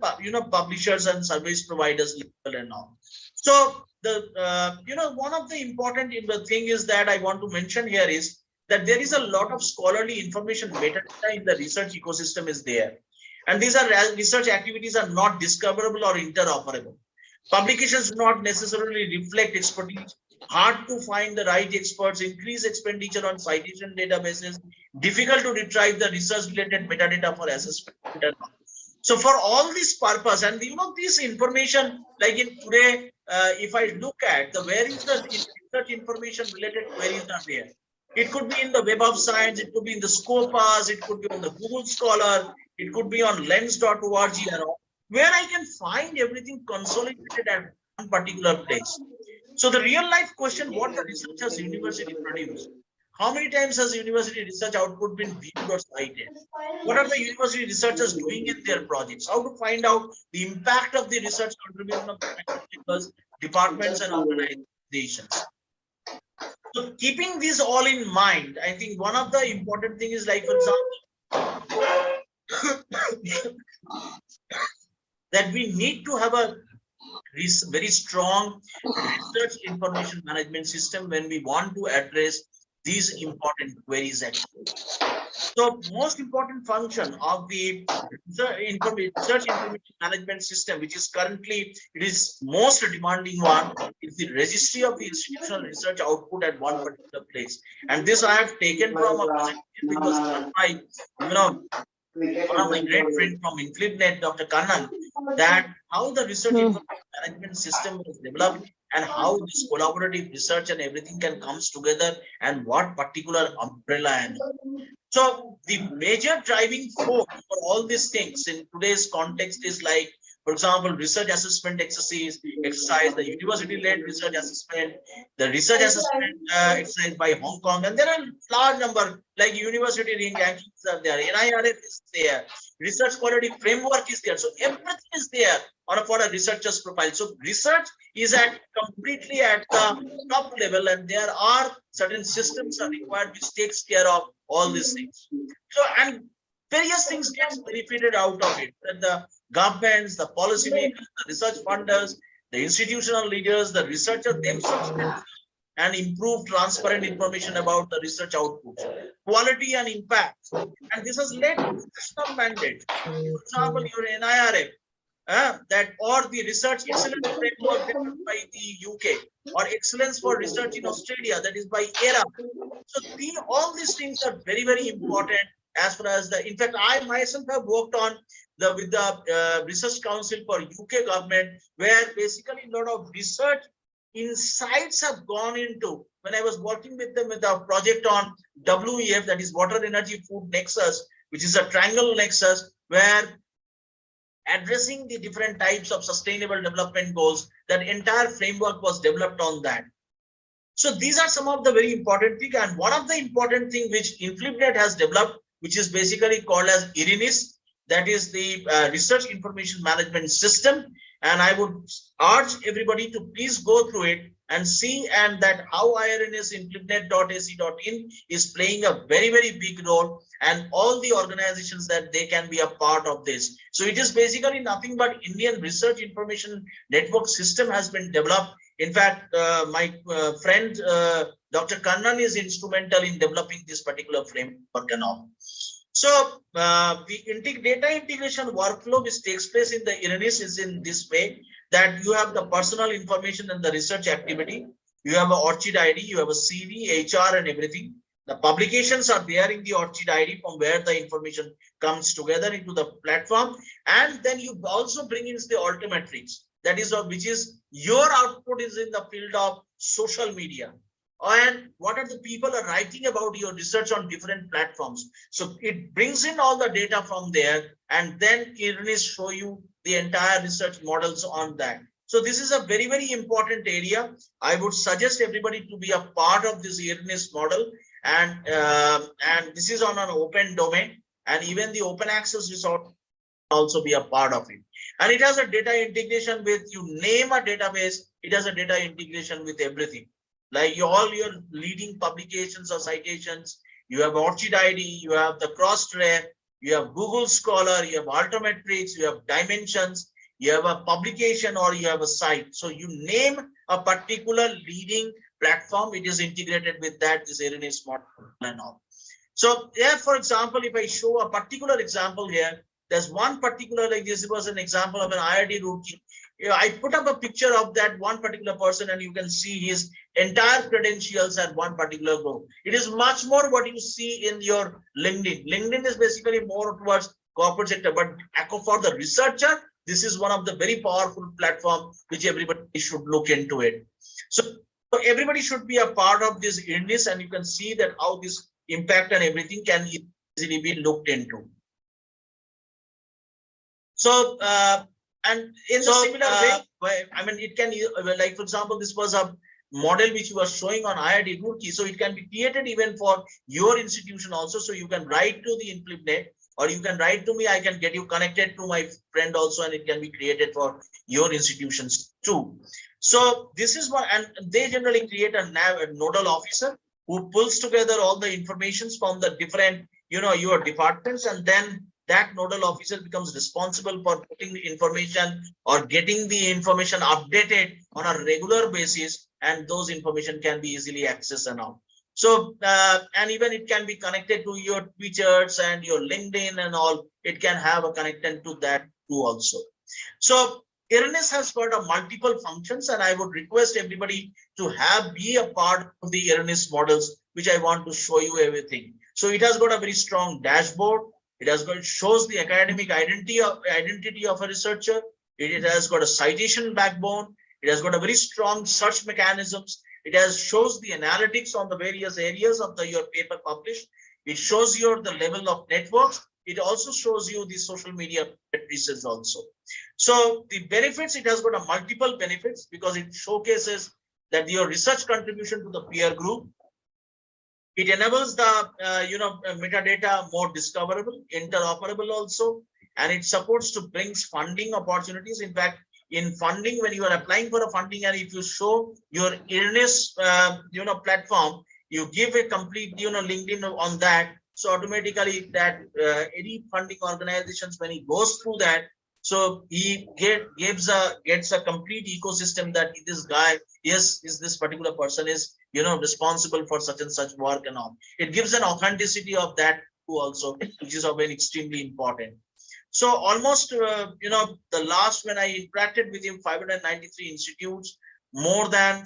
publishers and service providers level and all. So the one of the important thing is that I want to mention here is that there is a lot of scholarly information metadata in the research ecosystem is there, and these are research activities are not discoverable or interoperable. Publications do not necessarily reflect expertise hard to find the right experts, increased expenditure on citation databases, difficult to retrieve the research-related metadata for assessment. So for all this purpose, and this information, like in today, if I look at where is the research information related queries are there. It could be in the Web of Science, it could be in the Scopus, it could be on the Google Scholar, it could be on lens.org, where I can find everything consolidated at one particular place. So the real life question, what the research has university produced? How many times has university research output been viewed or cited? What are the university researchers doing in their projects? How to find out the impact of the research contribution of the departments and organizations. So keeping this all in mind, I think one of the important thing is, like, for example, that we need to have a very strong research information management system when we want to address these important queries actually. So most important function of the research information management system, which is currently, it is most demanding one, is the registry of the institutional research output at one particular place. And this I have taken from a presentation which was done by, one of my great friends from IncludeNet, Dr. Kannan, that how the research information management system was developed and how this collaborative research and everything can comes together and what particular umbrella and so the major driving force for all these things in today's context is, like, for example, research assessment exercise, the university-led research assessment, the research assessment exercise by Hong Kong, and there are large number like university rankings are there, NIRF is there, research quality framework is there. So everything is there for a researcher's profile. So research is completely at the top level, and there are certain systems are required which takes care of all these things. So, and various things gets benefited out of it. And the governments, the policymakers, the research funders, the institutional leaders, the researchers themselves and improve transparent information about the research outputs, quality and impact. And this has led to national mandates. For example, your NIRF, that or the research excellence framework developed by the UK, or excellence for research in Australia, that is by ERA. So all these things are very, very important as far as in fact, I myself have worked on with the Research Council for UK government, where basically a lot of research insights have gone into, when I was working with them with a project on WEF, that is Water Energy Food Nexus, which is a triangle nexus, where addressing the different types of sustainable development goals, that entire framework was developed on that. So these are some of the very important things. And one of the important thing which IncludeNet has developed, which is basically called as IRINIS, that is the Research Information Management System. And I would urge everybody to please go through it and see and that how IRINIS IncludeNet.ac.in is playing a very, very big role, and all the organizations that they can be a part of this. So it is basically nothing but Indian Research Information Network System has been developed. In fact, my friend Dr. Kannan is instrumental in developing this particular framework and all. So the data integration workflow which takes place in the IRINIS is in this way, that you have the personal information and the research activity, you have an ORCID ID, you have a CV, HR and everything. The publications are there in the ORCID ID from where the information comes together into the platform. And then you also bring in the altimetrics, that is which is your output is in the field of social media. And what are the people are writing about your research on different platforms. So it brings in all the data from there, and then IRINIS show you the entire research models on that. So this is a very, very important area. I would suggest everybody to be a part of this IRINIS model, and this is on an open domain, and even the open access resource also be a part of it. And it has a data integration with, you name a database, it has a data integration with everything. Like all your leading publications or citations, you have ORCID ID, you have the cross-track, you have Google Scholar, you have Altimetrics, you have dimensions, you have a publication, or you have a site. So you name a particular leading platform, it is integrated with that, this IRINIS model and all. So yeah, for example, if I show a particular example here, there's one particular, like this was an example of an IIT Roorkee. I put up a picture of that one particular person, and you can see his entire credentials at one particular go. It is much more what you see in your LinkedIn. LinkedIn is basically more towards corporate sector, but for the researcher, this is one of the very powerful platform which everybody should look into it. So everybody should be a part of this illness, and you can see that how this impact and everything can easily be looked into. So and in the similar way, I mean, it can, like for example, this was a model which was showing on IIT Roorkee, so it can be created even for your institution also. So you can write to the ImpleNet, or you can write to me. I can get you connected to my friend also, and it can be created for your institutions too. So this is what, and they generally create a nodal officer who pulls together all the informations from the different, your departments, and then that nodal officer becomes responsible for putting the information or getting the information updated on a regular basis, and those information can be easily accessed and all. So and even it can be connected to your Twitters and your LinkedIn and all. It can have a connection to that too also. So ERNIS has got a multiple functions, and I would request everybody to be a part of the ERNIS models, which I want to show you everything. So it has got a very strong dashboard. It shows the academic identity of a researcher. It has got a citation backbone. It has got a very strong search mechanisms. It shows the analytics on the various areas of your paper published. It shows you the level of networks. It also shows you the social media pieces also. So the benefits, it has got a multiple benefits because it showcases that your research contribution to the peer group. It enables the metadata more discoverable, interoperable also, and it supports to brings funding opportunities. In fact, in funding, when you are applying for a funding, and if you show your ERNIS platform, you give a complete LinkedIn on that, so automatically that any funding organizations, when he goes through that, so he gets a complete ecosystem that this guy is this particular person is responsible for such and such work and all. It gives an authenticity of that too also, which is very extremely important. So almost the last, when I interacted with him, 593 institutes, more than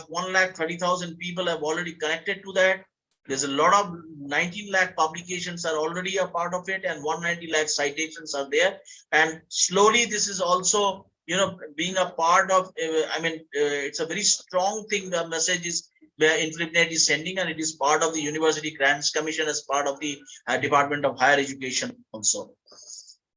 130,000 people have already connected to that. There's a lot of 19 lakh publications are already a part of it, and 190 lakh citations are there. And slowly this is also being a part of, it's a very strong thing. The message is where ImpleNet is sending, and it is part of the University Grants Commission as part of the Department of Higher Education also.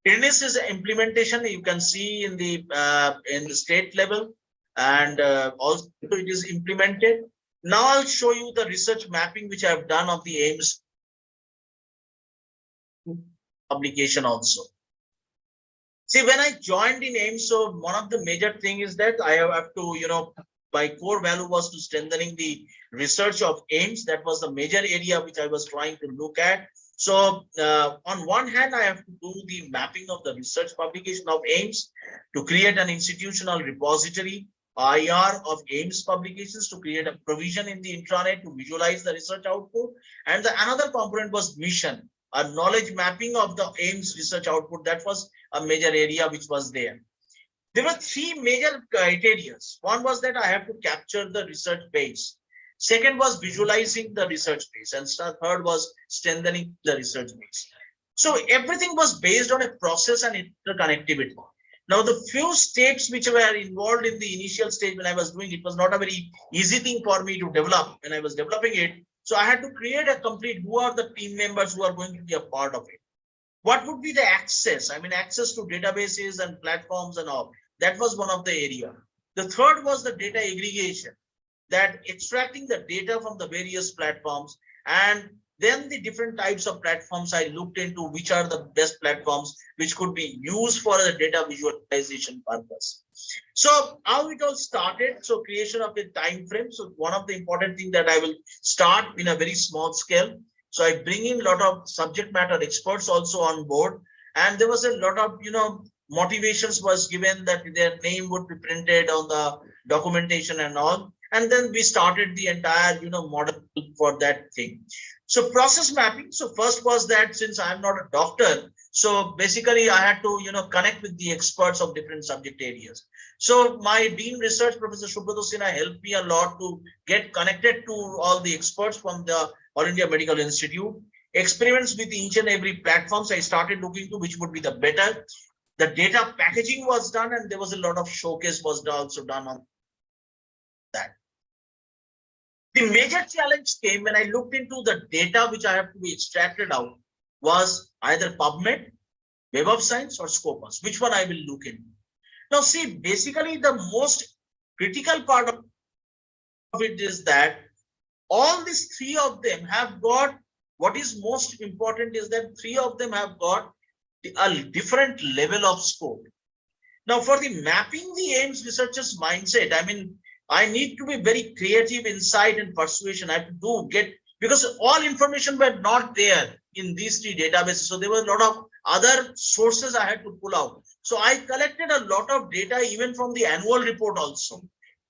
ERNIS is implementation, you can see in the state level, and also it is implemented. Now I'll show you the research mapping which I have done of the AIMS publication also. See, when I joined in AIMS, so one of the major thing is that I have to, my core value was to strengthening the research of AIMS. That was the major area which I was trying to look at. So on one hand, I have to do the mapping of the research publication of AIMS to create an institutional repository, IR of AIMS publications, to create a provision in the intranet to visualize the research output. And the another component was mission, a knowledge mapping of the AIMS research output. That was a major area which was there. There were three major criteria. One was that I have to capture the research base. Second was visualizing the research base, and third was strengthening the research base. So everything was based on a process and interconnectivity. Now, the few steps which were involved in the initial stage when I was doing it was not a very easy thing for me to develop when I was developing it. So I had to create a complete, who are the team members who are going to be a part of it? What would be the access? Access to databases and platforms and all. That was one of the area. The third was the data aggregation, that extracting the data from the various platforms, and then the different types of platforms I looked into, which are the best platforms which could be used for the data visualization purpose. So how it all started, so creation of a time frame. So one of the important things that I will start in a very small scale. So I bring in a lot of subject matter experts also on board, and there was a lot of motivations was given that their name would be printed on the documentation and all. And then we started the entire model for that thing. So process mapping. So first was that since I'm not a doctor, so basically I had to, connect with the experts of different subject areas. So my Dean Research, Professor Subhato Sinha, helped me a lot to get connected to all the experts from the All India Medical Institute. Experiments with each and every platforms I started looking to which would be the better. The data packaging was done and there was a lot of showcase was also done on that. The major challenge came when I looked into the data which I have to be extracted out was either PubMed, Web of Science or Scopus. Which one I will look into? Now see, basically the most critical part of it is that all these three of them have got, what is most important is that three of them have got a different level of scope. Now for the mapping the AIIMS researchers mindset, I mean, I need to be very creative, insight and persuasion. I have to get, because all information were not there in these three databases. So there were a lot of other sources I had to pull out. So I collected a lot of data even from the annual report also.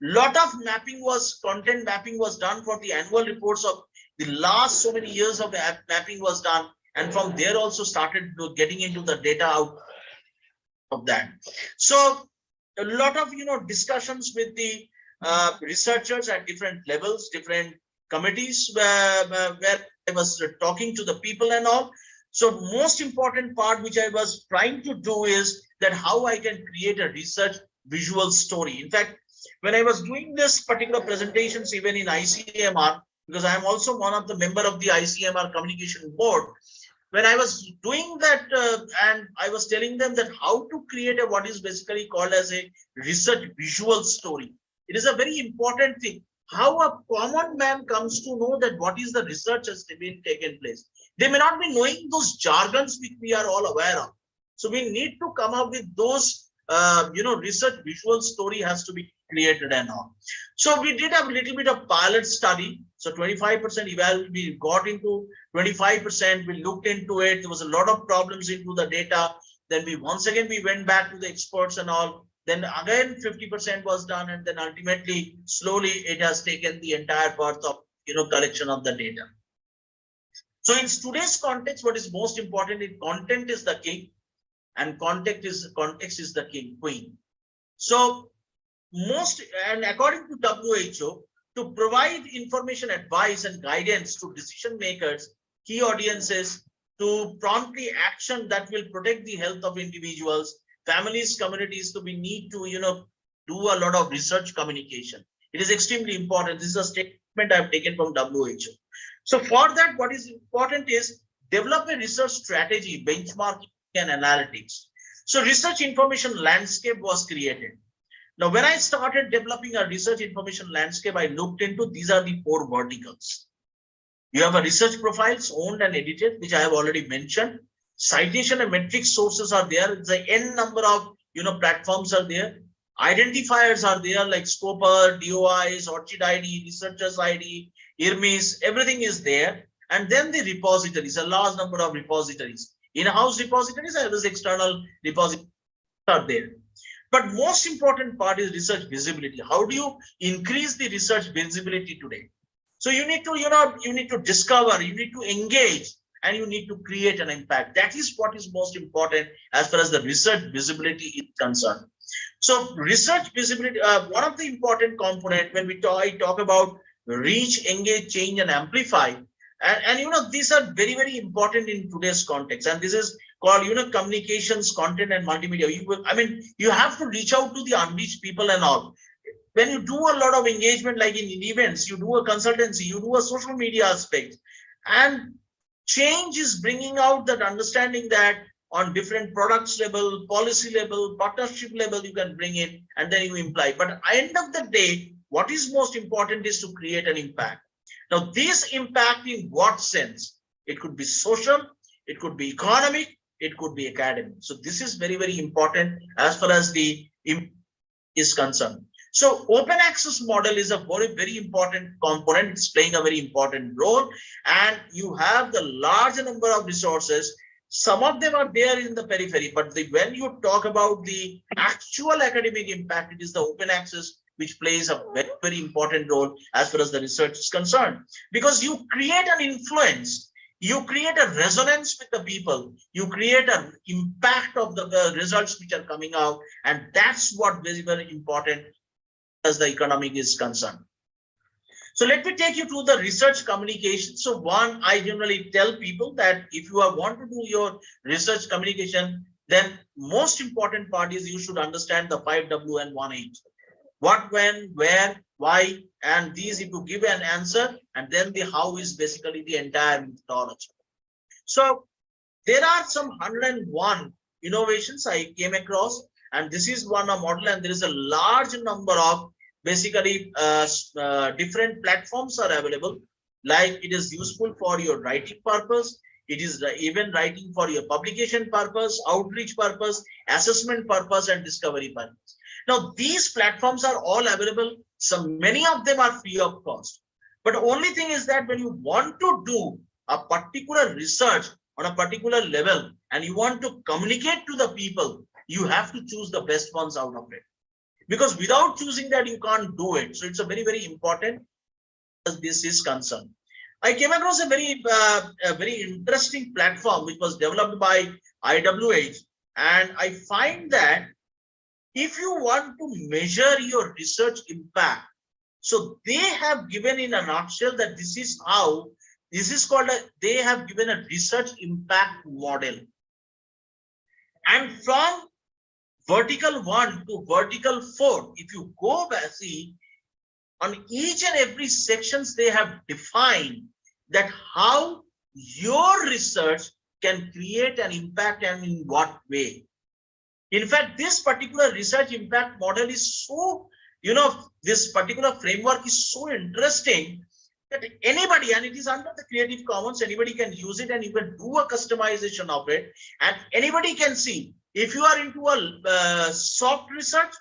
Lot of mapping was, content mapping was done for the annual reports of the last so many years of mapping was done. And from there also started getting into the data out of that. So a lot of, discussions with the researchers at different levels, different committees where I was talking to the people and all. So most important part which I was trying to do is that how I can create a research visual story. In fact, when I was doing this particular presentations even in ICMR, because I am also one of the member of the ICMR communication board, when I was doing that and I was telling them that how to create a what is basically called as a research visual story. It is a very important thing. How a common man comes to know that what is the research has been taken place. They may not be knowing those jargons which we are all aware of. So we need to come up with those, research visual story has to be created and all. So we did a little bit of pilot study. So 25% eval, we got into 25%, we looked into it. There was a lot of problems into the data. Then we once again, we went back to the experts and all. Then again, 50% was done. And then ultimately, slowly, it has taken the entire path of, collection of the data. So in today's context, what is most important is content is the king and context is the queen. So most, and according to WHO, to provide information, advice and guidance to decision makers, key audiences, to promptly action that will protect the health of individuals, families, communities. So we need to, do a lot of research communication. It is extremely important. This is a statement I've taken from WHO. So for that, what is important is develop a research strategy, benchmarking and analytics. So research information landscape was created. Now, when I started developing a research information landscape, I looked into these are the 4 verticals. You have a research profiles owned and edited, which I have already mentioned. Citation and metric sources are there. The n number of platforms are there. Identifiers are there like Scoper, DOIs, Orchid ID, Researchers ID, IRMIS, everything is there. And then the repositories, a large number of repositories. In-house repositories and those external repositories are there. But most important part is research visibility. How do you increase the research visibility today? So you need to, you need to discover, you need to engage, and you need to create an impact. That is what is most important as far as the research visibility is concerned. So research visibility, one of the important component when I talk about reach, engage, change, and amplify. And these are very, very important in today's context. And this is called, communications, content, and multimedia. You have to reach out to the unreached people and all. When you do a lot of engagement, like in events, you do a consultancy, you do a social media aspect, and change is bringing out that understanding that on different products level, policy level, partnership level, you can bring it and then you imply. But at the end of the day, what is most important is to create an impact. Now, this impact in what sense? It could be social, it could be economic, it could be academic. So this is very, very important as far as the impact is concerned. So open access model is a very, very important component. It's playing a very important role. And you have the large number of resources. Some of them are there in the periphery, but when you talk about the actual academic impact, it is the open access which plays a very, very important role as far as the research is concerned, because you create an influence, you create a resonance with the people, you create an impact of the results which are coming out, and that's what very, very important as the economic is concerned. So let me take you to the research communication. So one, I generally tell people that if you want to do your research communication, then most important part is you should understand the 5W and 1H. What, when, where, why, and these if you give an answer, and then the how is basically the entire methodology. So there are some 101 innovations I came across, and this is one a model, and there is a large number of basically different platforms are available. Like it is useful for your writing purpose, it is even writing for your publication purpose, outreach purpose, assessment purpose, and discovery purpose. Now these platforms are all available. Many of them are free of cost. But only thing is that when you want to do a particular research on a particular level and you want to communicate to the people, you have to choose the best ones out of it. Because without choosing that, you can't do it. So it's a very, very important as this is concerned. I came across a very interesting platform which was developed by IWH, and I find that if you want to measure your research impact, so they have given in a nutshell that this is how, this is called they have given a research impact model. And from vertical 1 to vertical 4, if you go back, see, on each and every sections, they have defined that how your research can create an impact and in what way. In fact, this particular research impact model is so, this particular framework is so interesting that anybody, and it is under the Creative Commons, anybody can use it and you can do a customization of it, and anybody can see. If you are into a soft research,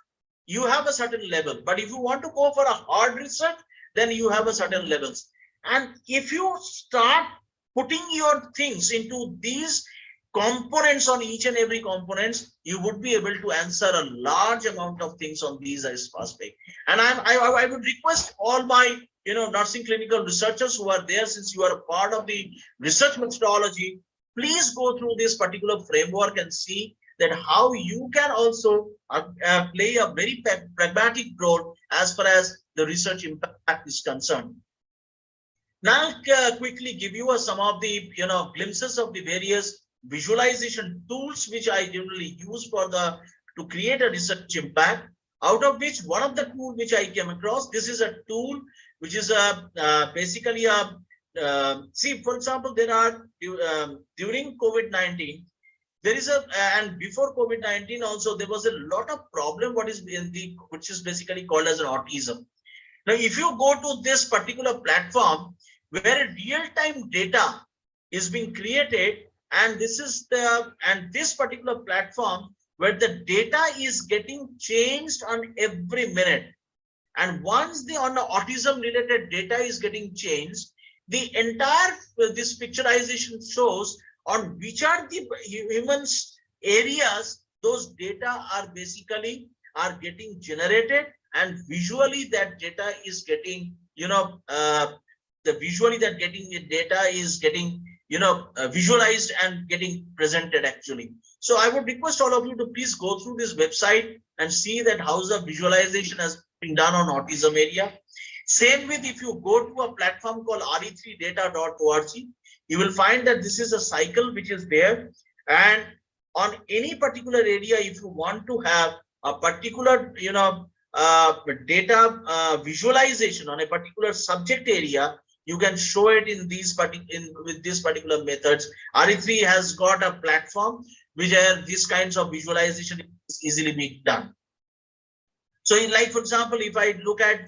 you have a certain level. But if you want to go for a hard research, then you have a certain levels. And if you start putting your things into these components on each and every components, you would be able to answer a large amount of things on these aspects. And I would request all my nursing clinical researchers who are there, since you are a part of the research methodology, please go through this particular framework and see that how you can also play a very pragmatic role as far as the research impact is concerned. Now I'll quickly give you some of the glimpses of the various visualization tools which I generally use for to create a research impact. Out of which one of the tools which I came across, this is a tool which is basically see, for example, there are during COVID-19. There is and before COVID-19 also there was a lot of problem which is basically called as an autism. Now, if you go to this particular platform where real-time data is being created, and this particular platform where the data is getting changed on every minute, and once on the autism related data is getting changed, the entire this picturization shows on which are the humans areas those data are basically getting generated, and visually that data is getting data is getting visualized and getting presented actually. So I would request all of you to please go through this website and see that how the visualization has been done on autism area. Same with if you go to a platform called re3data.org, you will find that this is a cycle which is there, and on any particular area, if you want to have a particular data visualization on a particular subject area, you can show it in these with these particular methods. RE3 has got a platform which these kinds of visualization is easily being done. So like, for example, if I look at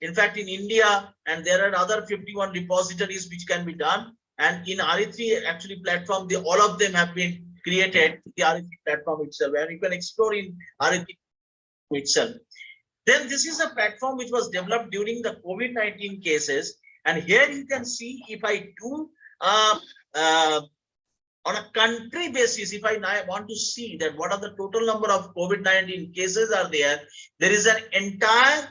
in fact, in India, and there are other 51 repositories which can be done. And in RE3 actually platform, all of them have been created, the RE3 platform itself, and you can explore in RE3 itself. Then this is a platform which was developed during the COVID-19 cases. And here you can see if I do on a country basis, if I want to see that what are the total number of COVID-19 cases are there, there is an entire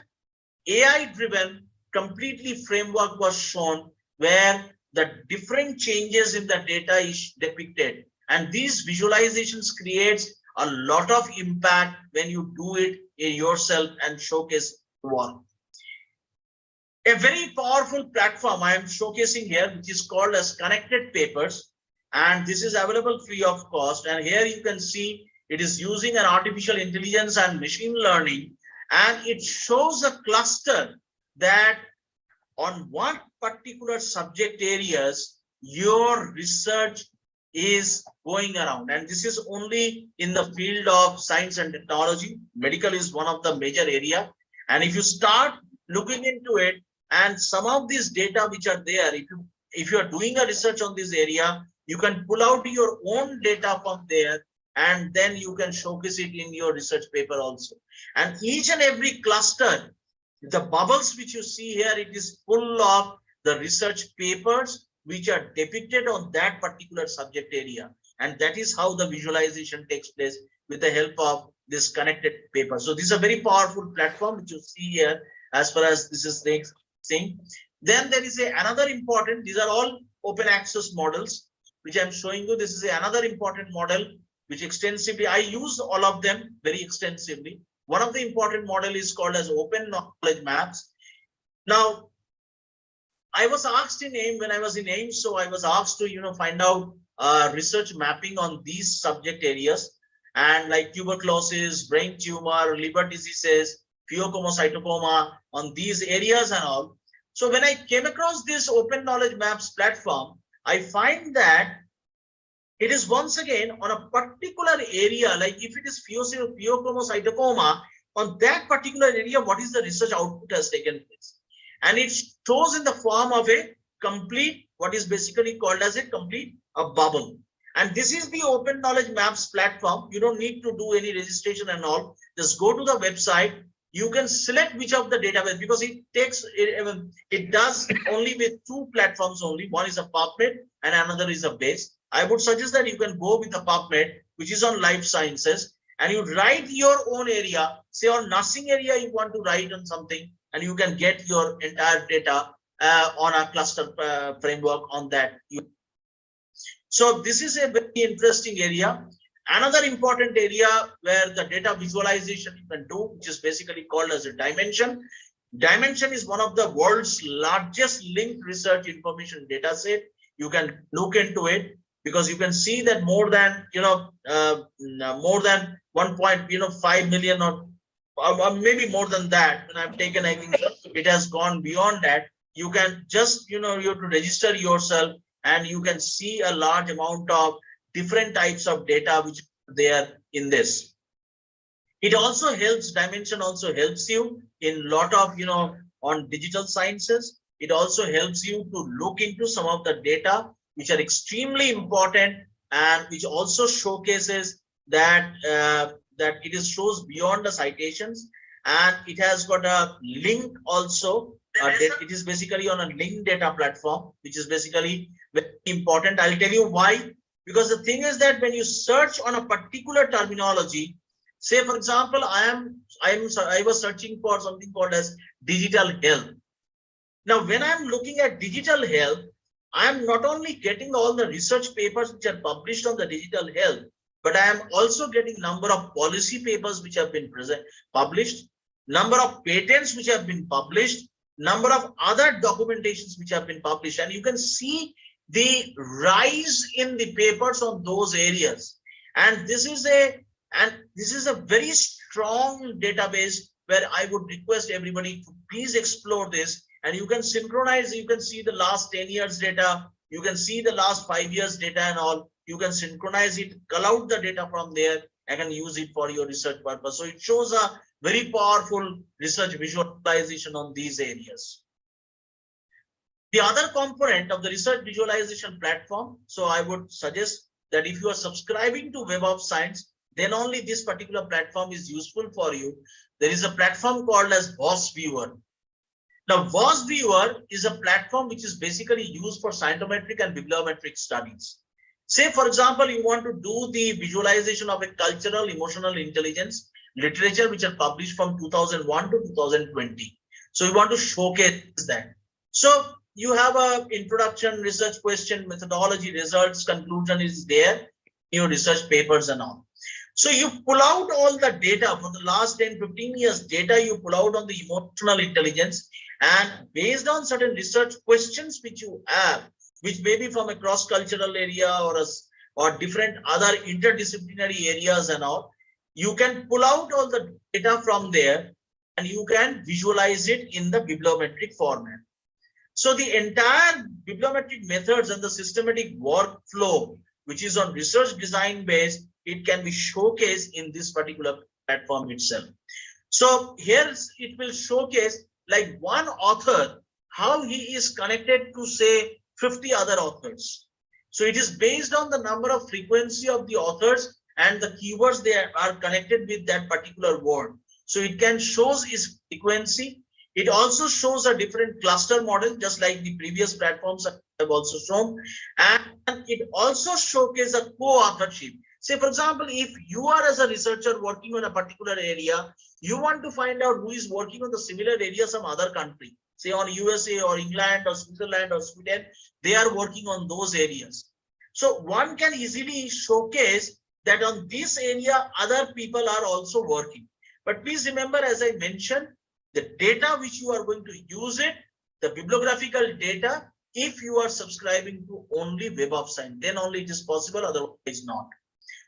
AI-driven completely framework was shown where the different changes in the data is depicted. And these visualizations creates a lot of impact when you do it in yourself and showcase work. A very powerful platform I am showcasing here, which is called as Connected Papers. And this is available free of cost. And here you can see it is using an artificial intelligence and machine learning. And it shows a cluster that on what particular subject areas your research is going around. And this is only in the field of science and technology. Medical is one of the major area. And if you start looking into it, and some of these data which are there, if you are doing a research on this area, you can pull out your own data from there, and then you can showcase it in your research paper also. And each and every cluster, the bubbles which you see here, it is full of the research papers which are depicted on that particular subject area. And that is how the visualization takes place with the help of this connected paper. So this is a very powerful platform which you see here as far as this is saying. Then there is another important, these are all open access models which I'm showing you. This is another important model which extensively, I use all of them very extensively. One of the important model is called as open knowledge maps. Now, I was asked in AIM, when I was in AIM, so I was asked to find out research mapping on these subject areas, and like tuberculosis, brain tumor, liver diseases, pheochromocytoma, on these areas and all. So when I came across this open knowledge maps platform, I find that it is once again on a particular area, like if it is pheochromocytoma, on that particular area, what is the research output has taken place. And it shows in the form of a complete, what is basically called as a bubble. And this is the open knowledge maps platform. You don't need to do any registration and all. Just go to the website. You can select which of the database, because it does only with two platforms only. One is a PubMed and another is a base. I would suggest that you can go with the PubMed, which is on life sciences, and you write your own area, say on nursing area, you want to write on something, and you can get your entire data on a cluster framework on that. So this is a very interesting area. Another important area where the data visualization you can do, which is basically called as a Dimension. Dimension is one of the world's largest linked research information data set. You can look into it, because you can see that more than 1.5 million or maybe more than that. When I've taken, I think it has gone beyond that. You can just you have to register yourself, and you can see a large amount of different types of data which are there in this. It also helps, Dimension also helps you in lot of on digital sciences. It also helps you to look into some of the data which are extremely important, and which also showcases that that it shows beyond the citations, and it has got a link also. It is basically on a linked data platform, which is basically very important. I'll tell you why. Because the thing is that when you search on a particular terminology, say for example, I was searching for something called as digital health. Now, when I'm looking at digital health, I am not only getting all the research papers which are published on the digital health, but I am also getting number of policy papers which have been published, number of patents which have been published, number of other documentations which have been published, and you can see the rise in the papers on those areas. And this is a very strong database where I would request everybody to please explore this. And you can synchronize, you can see the last 10 years data, you can see the last 5 years data and all. You can synchronize it, cull out the data from there, and can use it for your research purpose. So it shows a very powerful research visualization on these areas. The other component of the research visualization platform, so I would suggest that if you are subscribing to Web of Science, then only this particular platform is useful for you. There is a platform called as VOS Viewer. Now, VOS Viewer is a platform which is basically used for scientometric and bibliometric studies. Say, for example, you want to do the visualization of a cultural, emotional intelligence literature, which are published from 2001 to 2020. So you want to showcase that. So you have a introduction, research question, methodology, results, conclusion is there, your research papers and all. So you pull out all the data for the last 10, 15 years data you pull out on the emotional intelligence, and based on certain research questions which you have, which may be from a cross-cultural area or different other interdisciplinary areas and all, you can pull out all the data from there and you can visualize it in the bibliometric format. So the entire bibliometric methods and the systematic workflow, which is on research design based, it can be showcased in this particular platform itself. So here it will showcase like one author, how he is connected to say 50 other authors. So it is based on the number of frequency of the authors and the keywords they are connected with that particular word. So it can shows its frequency. It also shows a different cluster model, just like the previous platforms have also shown. And it also showcases a co-authorship. Say, for example, if you are as a researcher working on a particular area, you want to find out who is working on the similar area some other country, say on USA or England or Switzerland or Sweden, they are working on those areas. So one can easily showcase that on this area, other people are also working. But please remember, as I mentioned, the data which you are going to use it, the bibliographical data, if you are subscribing to only Web of Science, then only it is possible, otherwise not.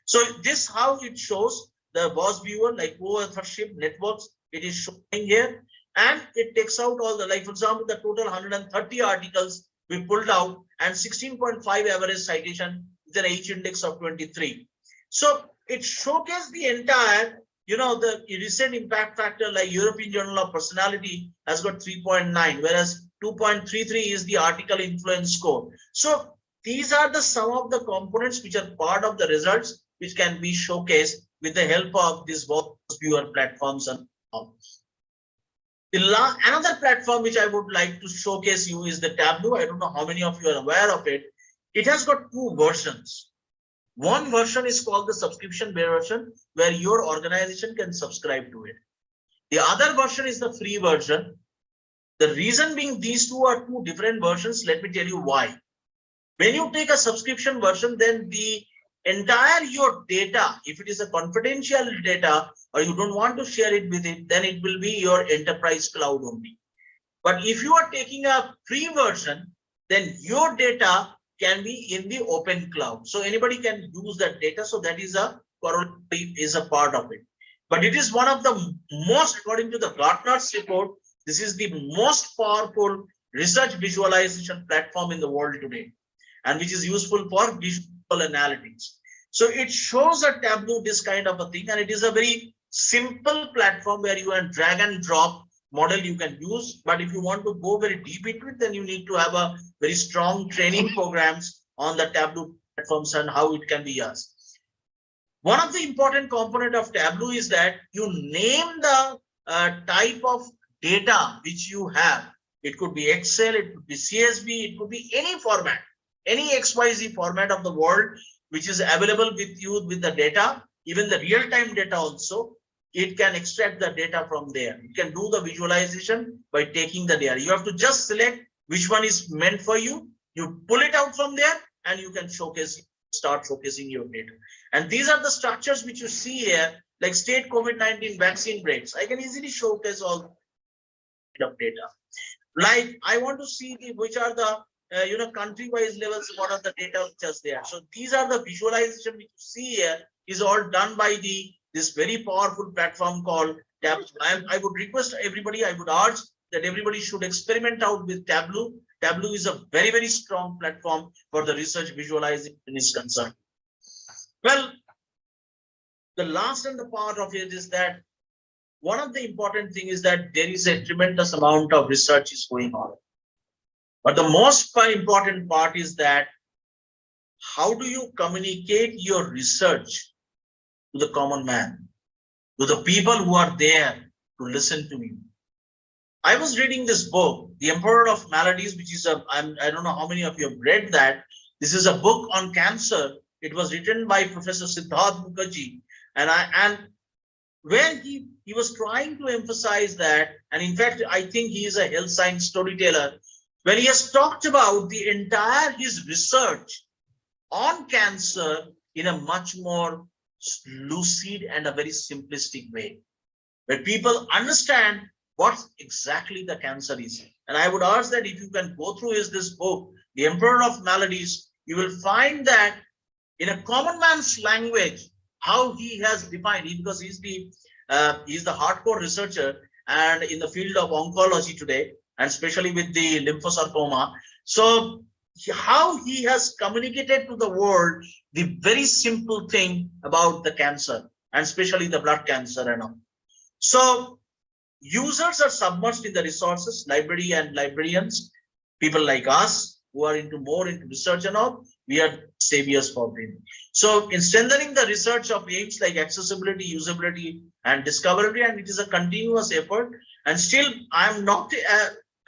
So this how it shows the boss viewer, like co-authorship networks, it is showing here, and it takes out all the, like for example, the total 130 articles we pulled out and 16.5 average citation with an H index of 23. So it showcases the entire, the recent impact factor, like European Journal of Personality has got 3.9, whereas 2.33 is the article influence score. So these are the some of the components which are part of the results, which can be showcased with the help of these both viewer platforms. And another platform which I would like to showcase you is the Tableau. I don't know how many of you are aware of it. It has got two versions. One version is called the subscription version, where your organization can subscribe to it. The other version is the free version. The reason being these two are two different versions. Let me tell you why. When you take a subscription version, then the entire your data, if it is a confidential data or you don't want to share it with it, then it will be your enterprise cloud only. But if you are taking a free version, then your data can be in the open cloud. So anybody can use that data. So that is a part of it. But it is one of the most, according to the Gartner's report, this is the most powerful research visualization platform in the world today, and which is useful for visual analytics. So it shows a Tableau, this kind of a thing, and it is a very simple platform where you can drag and drop model you can use. But if you want to go very deep into it, then you need to have a very strong training programs on the Tableau platforms and how it can be used. One of the important component of Tableau is that you name the type of data which you have. It could be Excel, it could be CSV, it could be any format, any XYZ format of the world which is available with you with the data, even the real-time data also. It can extract the data from there. You can do the visualization by taking the data. You have to just select which one is meant for you. You pull it out from there and you can start showcasing your data. And these are the structures which you see here, like state COVID-19 vaccine rates. I can easily showcase all of data. Like I want to see which are the country-wise levels, what are the data which is there. So these are the visualization which you see here is all done by this very powerful platform called Tableau. I would request everybody, I would urge that everybody should experiment out with Tableau. Tableau is a very, very strong platform for the research visualization is concerned. Well, the last and the part of it is that one of the important thing is that there is a tremendous amount of research is going on. But the most important part is that how do you communicate your research to the common man, to the people who are there to listen to you? I was reading this book, The Emperor of Maladies, which is I don't know how many of you have read that. This is a book on cancer. It was written by Professor Siddharth Mukherjee, and where he was trying to emphasize that, and in fact, I think he is a health science storyteller, when he has talked about the entire his research on cancer in a much more lucid and a very simplistic way, where people understand what exactly the cancer is. And I would urge that if you can go through this book, The Emperor of Maladies, you will find that in a common man's language, how he has defined it, because he's the hardcore researcher and in the field of oncology today, and especially with the lymphosarcoma. So how he has communicated to the world the very simple thing about the cancer, and especially the blood cancer and all. So users are submerged in the resources, library and librarians, people like us who are more into research and all, we are saviors for them. So in strengthening the research of aims like accessibility, usability, and discoverability, and it is a continuous effort. And still, I'm not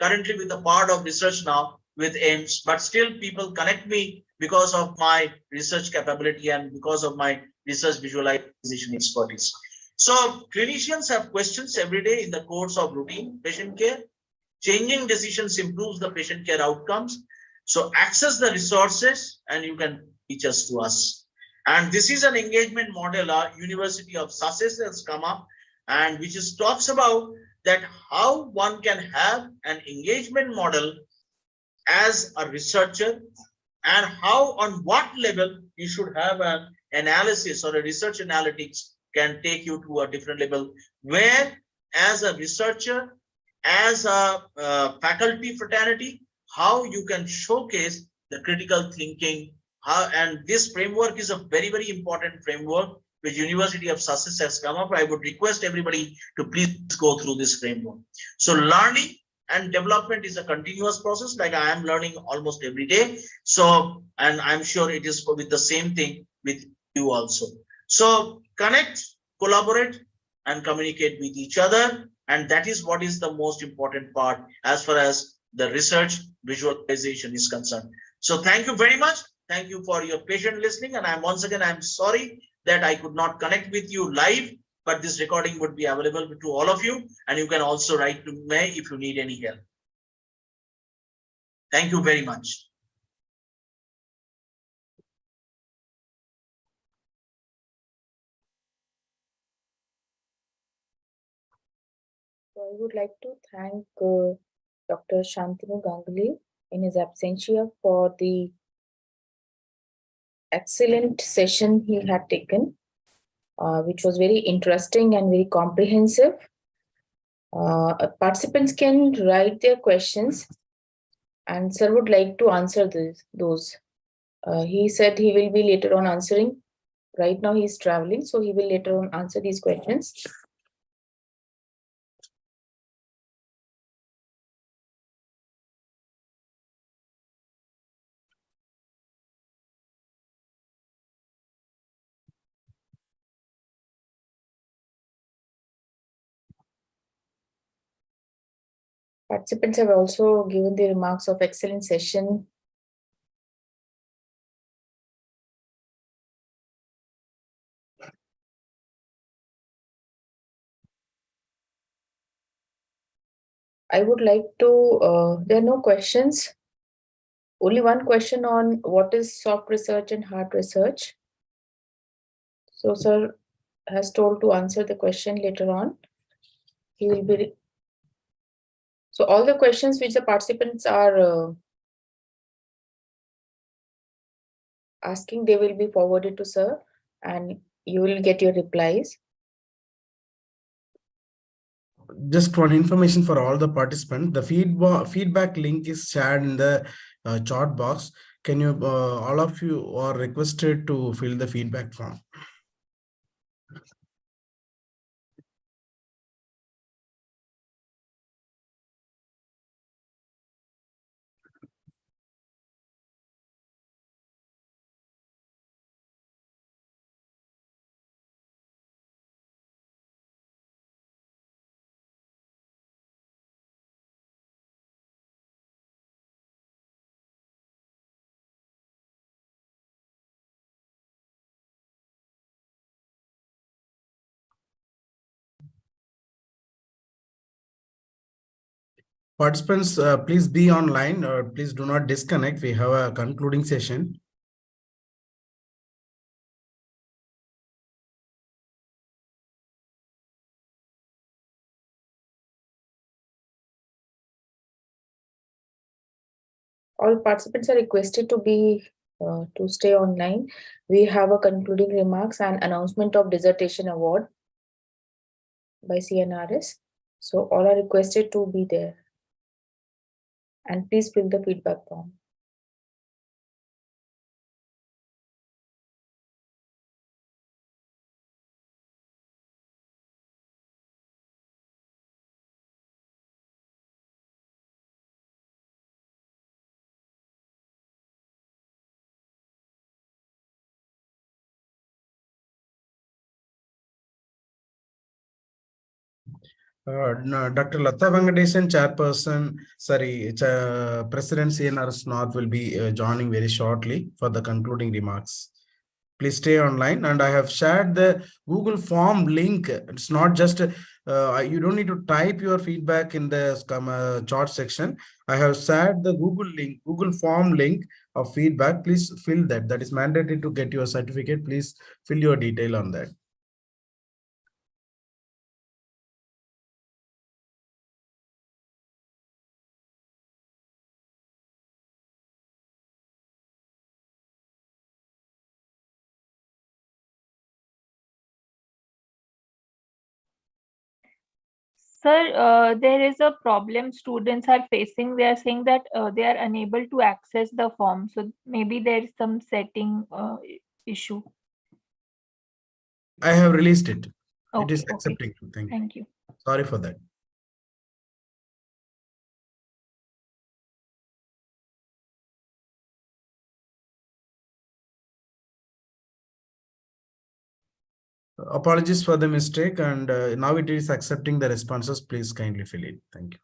currently with the part of research now with aims, but still people connect me because of my research capability and because of my research visualization expertise. So clinicians have questions every day in the course of routine patient care. Changing decisions improves the patient care outcomes. So access the resources and you can teach us to us. And this is an engagement model University of Sussex has come up, and which is talks about that how one can have an engagement model as a researcher, and how on what level you should have an analysis or a research analytics can take you to a different level, where as a researcher, as a faculty fraternity, how you can showcase the critical thinking. And this framework is a very, very important framework which University of Sussex has come up. I would request everybody to please go through this framework. So learning and development is a continuous process, like I am learning almost every day. So, and I'm sure it is with the same thing with you also. So connect, collaborate, and communicate with each other. And that is what is the most important part as far as the research visualization is concerned. So thank you very much. Thank you for your patient listening. And I'm sorry that I could not connect with you live, but this recording would be available to all of you. And you can also write to me if you need any help. Thank you very much. So I would like to thank Dr. Shantanu Ganguly in his absentia for the excellent session he had taken, which was very interesting and very comprehensive. Participants can write their questions and sir would like to answer those. He said he will be later on answering. Right now he's traveling, so he will later on answer these questions. Participants have also given the remarks of excellent session. I would like to, there are no questions. Only one question on what is soft research and hard research. So sir has told to answer the question later on. He will be. So all the questions which the participants are asking, they will be forwarded to sir and you will get your replies. Just one information for all the participants, the feedback link is shared in the chat box. Can you all of you are requested to fill the feedback form. Participants, please be online or please do not disconnect. We have a concluding session. All participants are requested to be to stay online. We have a concluding remarks and announcement of dissertation award by CNRS. So all are requested to be there. And please fill the feedback form. No, Dr. Lata Venkatesan, President CNRS North will be joining very shortly for the concluding remarks. Please stay online, and I have shared the Google form link. It's not just you don't need to type your feedback in the chat section. I have shared the Google form link of feedback. Please fill that. That is mandatory to get your certificate. Please fill your detail on that. Sir, there is a problem students are facing. They are saying that they are unable to access the form. So maybe there is some setting issue. I have released it. Okay, It is okay. accepting. Thank you. Thank you. Sorry for that. Apologies for the mistake, and now it is accepting the responses. Please kindly fill it. Thank you.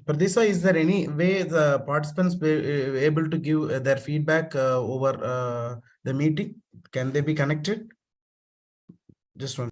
Pradisa, is there any way the participants be able to give their feedback over the meeting? Can they be connected? Just one.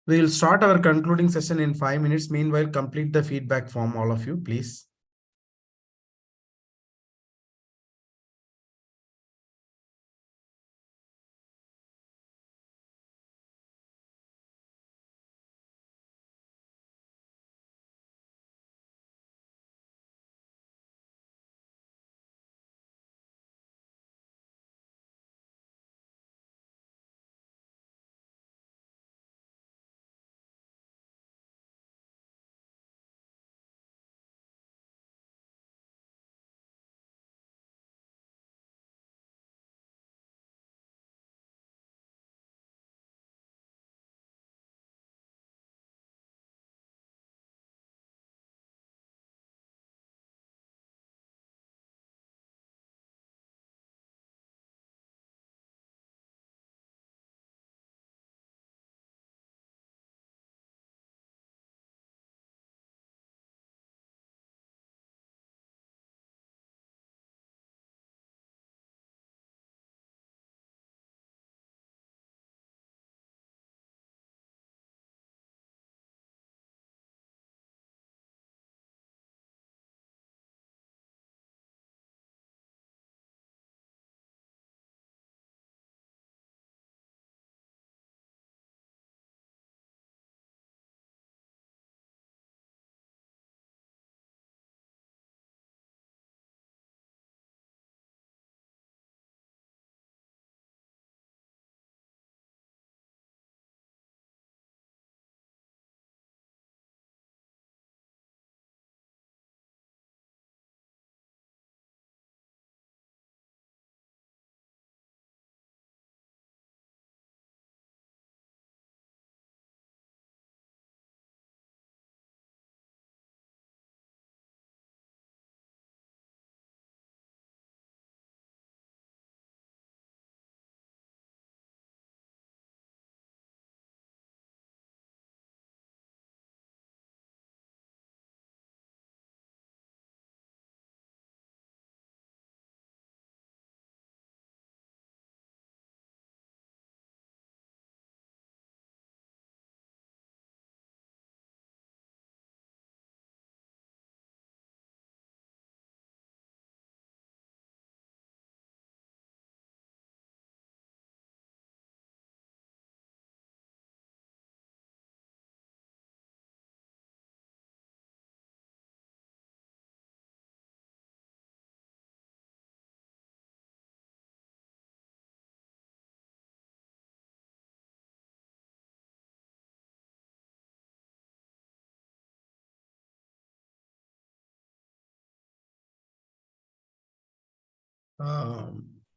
We will start our concluding session in 5 minutes. Meanwhile, complete the feedback form, all of you, please.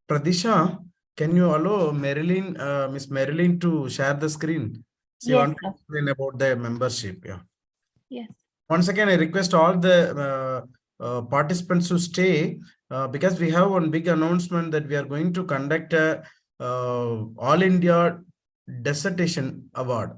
Pradisha, can you allow Marilyn, Miss Marilyn to share the screen? She Yes, wants to sir. explain about the membership. Yeah. Yes. Once again, I request all the participants to stay because we have one big announcement that we are going to conduct a All India Dissertation Award,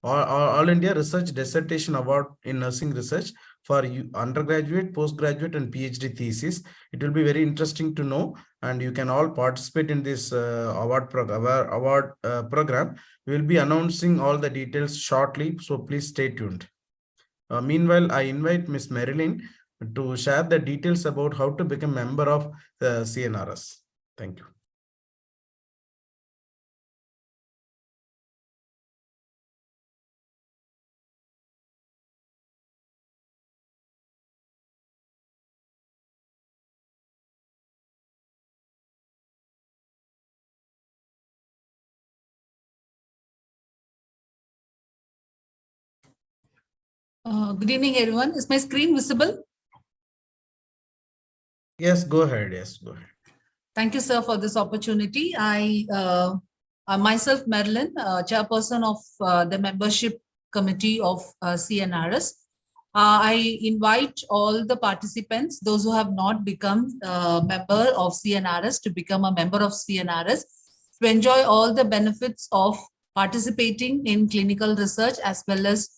or All India Research Dissertation Award in Nursing Research for undergraduate, postgraduate, and PhD thesis. It will be very interesting to know, and you can all participate in this award program. We will be announcing all the details shortly, so please stay tuned. Meanwhile, I invite Ms. Marilyn to share the details about how to become a member of the CNRS. Thank you. Good evening, everyone. Is my screen visible? Yes, go ahead. Yes, go ahead. Thank you, sir, for this opportunity. I myself, Marilyn, chairperson of the membership committee of CNRS. I invite all the participants, those who have not become a member of CNRS, to become a member of CNRS, to enjoy all the benefits of participating in clinical research, as well as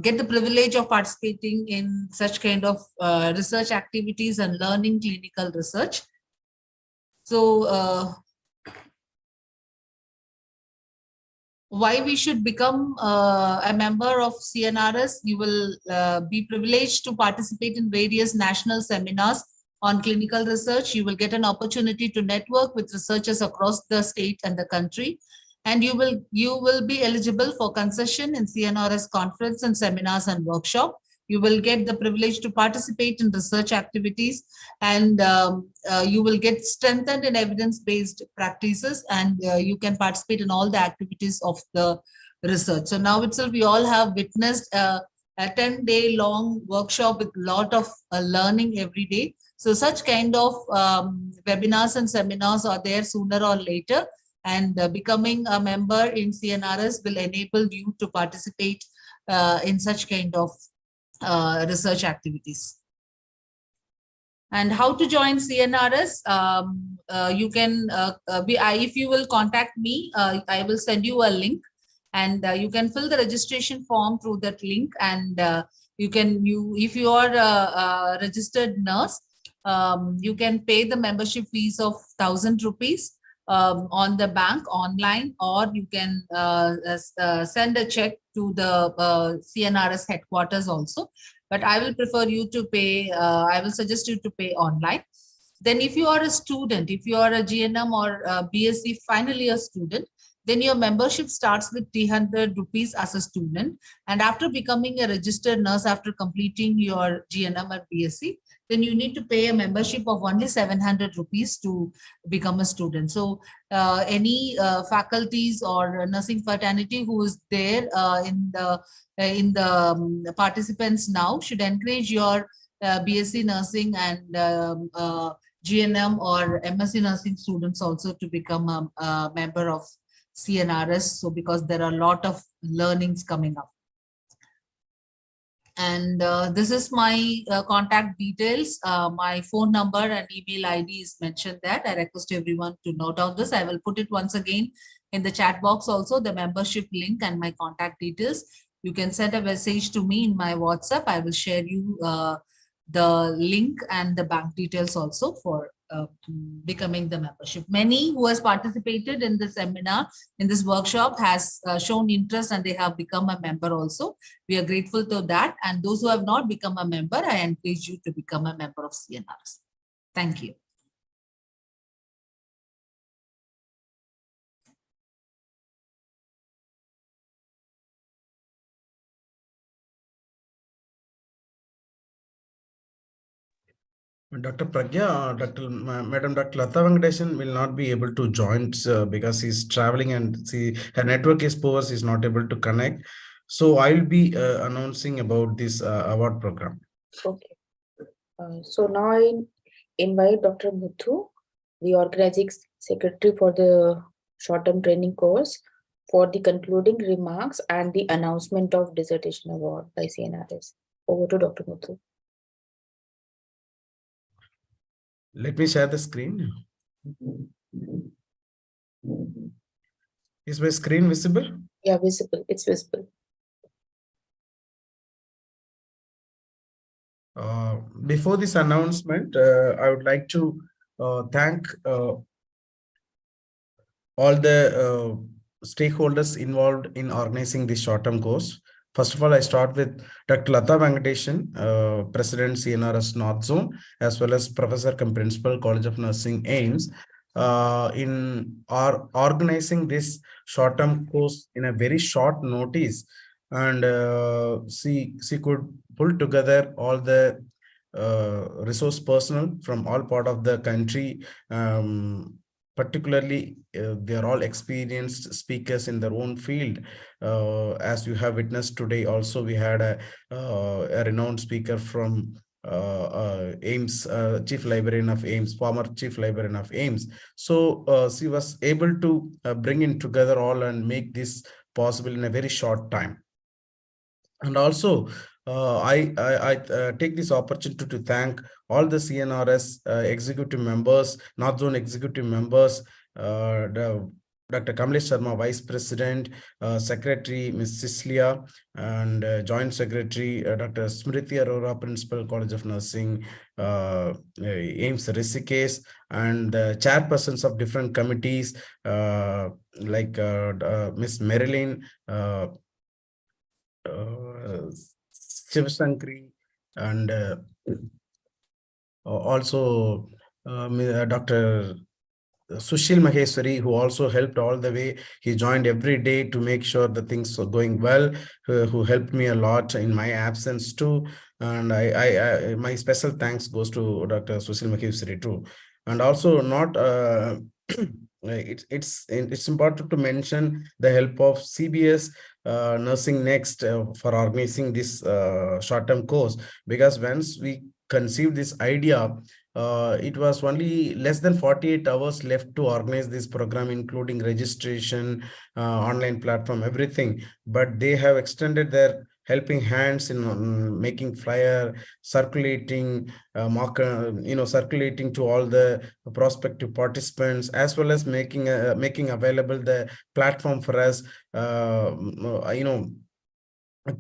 get the privilege of participating in such kind of research activities and learning clinical research. So why we should become a member of CNRS? You will be privileged to participate in various national seminars on clinical research. You will get an opportunity to network with researchers across the state and the country. And you will be eligible for concession in CNRS conference and seminars and workshop. You will get the privilege to participate in research activities, and you will get strengthened in evidence-based practices, and you can participate in all the activities of the research. So now itself, we all have witnessed a 10-day long workshop with a lot of learning every day. So such kind of webinars and seminars are there sooner or later, and becoming a member in CNRS will enable you to participate in such kind of research activities. And how to join CNRS? You can if you will contact me, I will send you a link, and you can fill the registration form through that link. And if you are a registered nurse, you can pay the membership fees of 1,000 rupees on the bank online, or you can send a check to the CNRS headquarters also. But I will prefer you to pay, I will suggest you to pay online. Then if you are a student, if you are a GNM or a B.Sc final year student, then your membership starts with 300 rupees as a student. And after becoming a registered nurse, after completing your GNM or B.Sc, then you need to pay a membership of only 700 rupees to become a student. So any faculties or nursing fraternity who is there in the participants now should encourage your B.Sc nursing and GNM or MSc nursing students also to become a member of CNRS. So because there are a lot of learnings coming up. And this is my contact details. My phone number and email ID is mentioned that. I request everyone to note down this. I will put it once again in the chat box also, the membership link and my contact details. You can send a message to me in my WhatsApp. I will share you the link and the bank details also for becoming the membership. Many who has participated in the seminar, in this workshop, has shown interest and they have become a member also. We are grateful to that. And those who have not become a member, I encourage you to become a member of CNRS. Thank you. Dr. Pragya, Madam Dr. Lata Venkatesan will not be able to join because he's traveling and her network is poor, she's not able to connect. So I'll be announcing about this award program. Okay. So now I invite Dr. Muthu, the organizing secretary for the short-term training course, for the concluding remarks and the announcement of dissertation award by CNRS. Over to Dr. Muthu. Let me share the screen. Is my screen visible? Yeah, visible. It's visible. Before this announcement, I would like to thank all the stakeholders involved in organizing this short-term course. First of all, I start with Dr. Lata Venkateshan, President, CNRS North Zone, as well as Professor cum Principal, College of Nursing, AIMS, in organizing this short-term course in a very short notice. And she could pull together all the resource personnel from all part of the country. Particularly, they are all experienced speakers in their own field. As you have witnessed today, also we had a renowned speaker from AIMS, Chief Librarian of AIMS, former Chief Librarian of AIMS. So she was able to bring in together all and make this possible in a very short time. And also, I take this opportunity to thank all the CNRS executive members, North Zone executive members, Dr. Kamlesh Sharma, Vice President, Secretary Ms. Cecilia, and Joint Secretary Dr. Smriti Arora, Principal, College of Nursing, AIMS Rishikesh, and chairpersons of different committees like Ms. Marilyn, Shiv Sankri, and also Dr. Sushil Maheshwari, who also helped all the way. He joined every day to make sure the things are going well, who helped me a lot in my absence too. And my special thanks goes to Dr. Sushil Maheshwari too. And also not it's important to mention the help of CBS Nursing Next for organizing this short-term course, because once we conceived this idea, it was only less than 48 hours left to organize this program, including registration, online platform, everything. But they have extended their helping hands in making flyer, circulating, circulating to all the prospective participants, as well as making available the platform for us.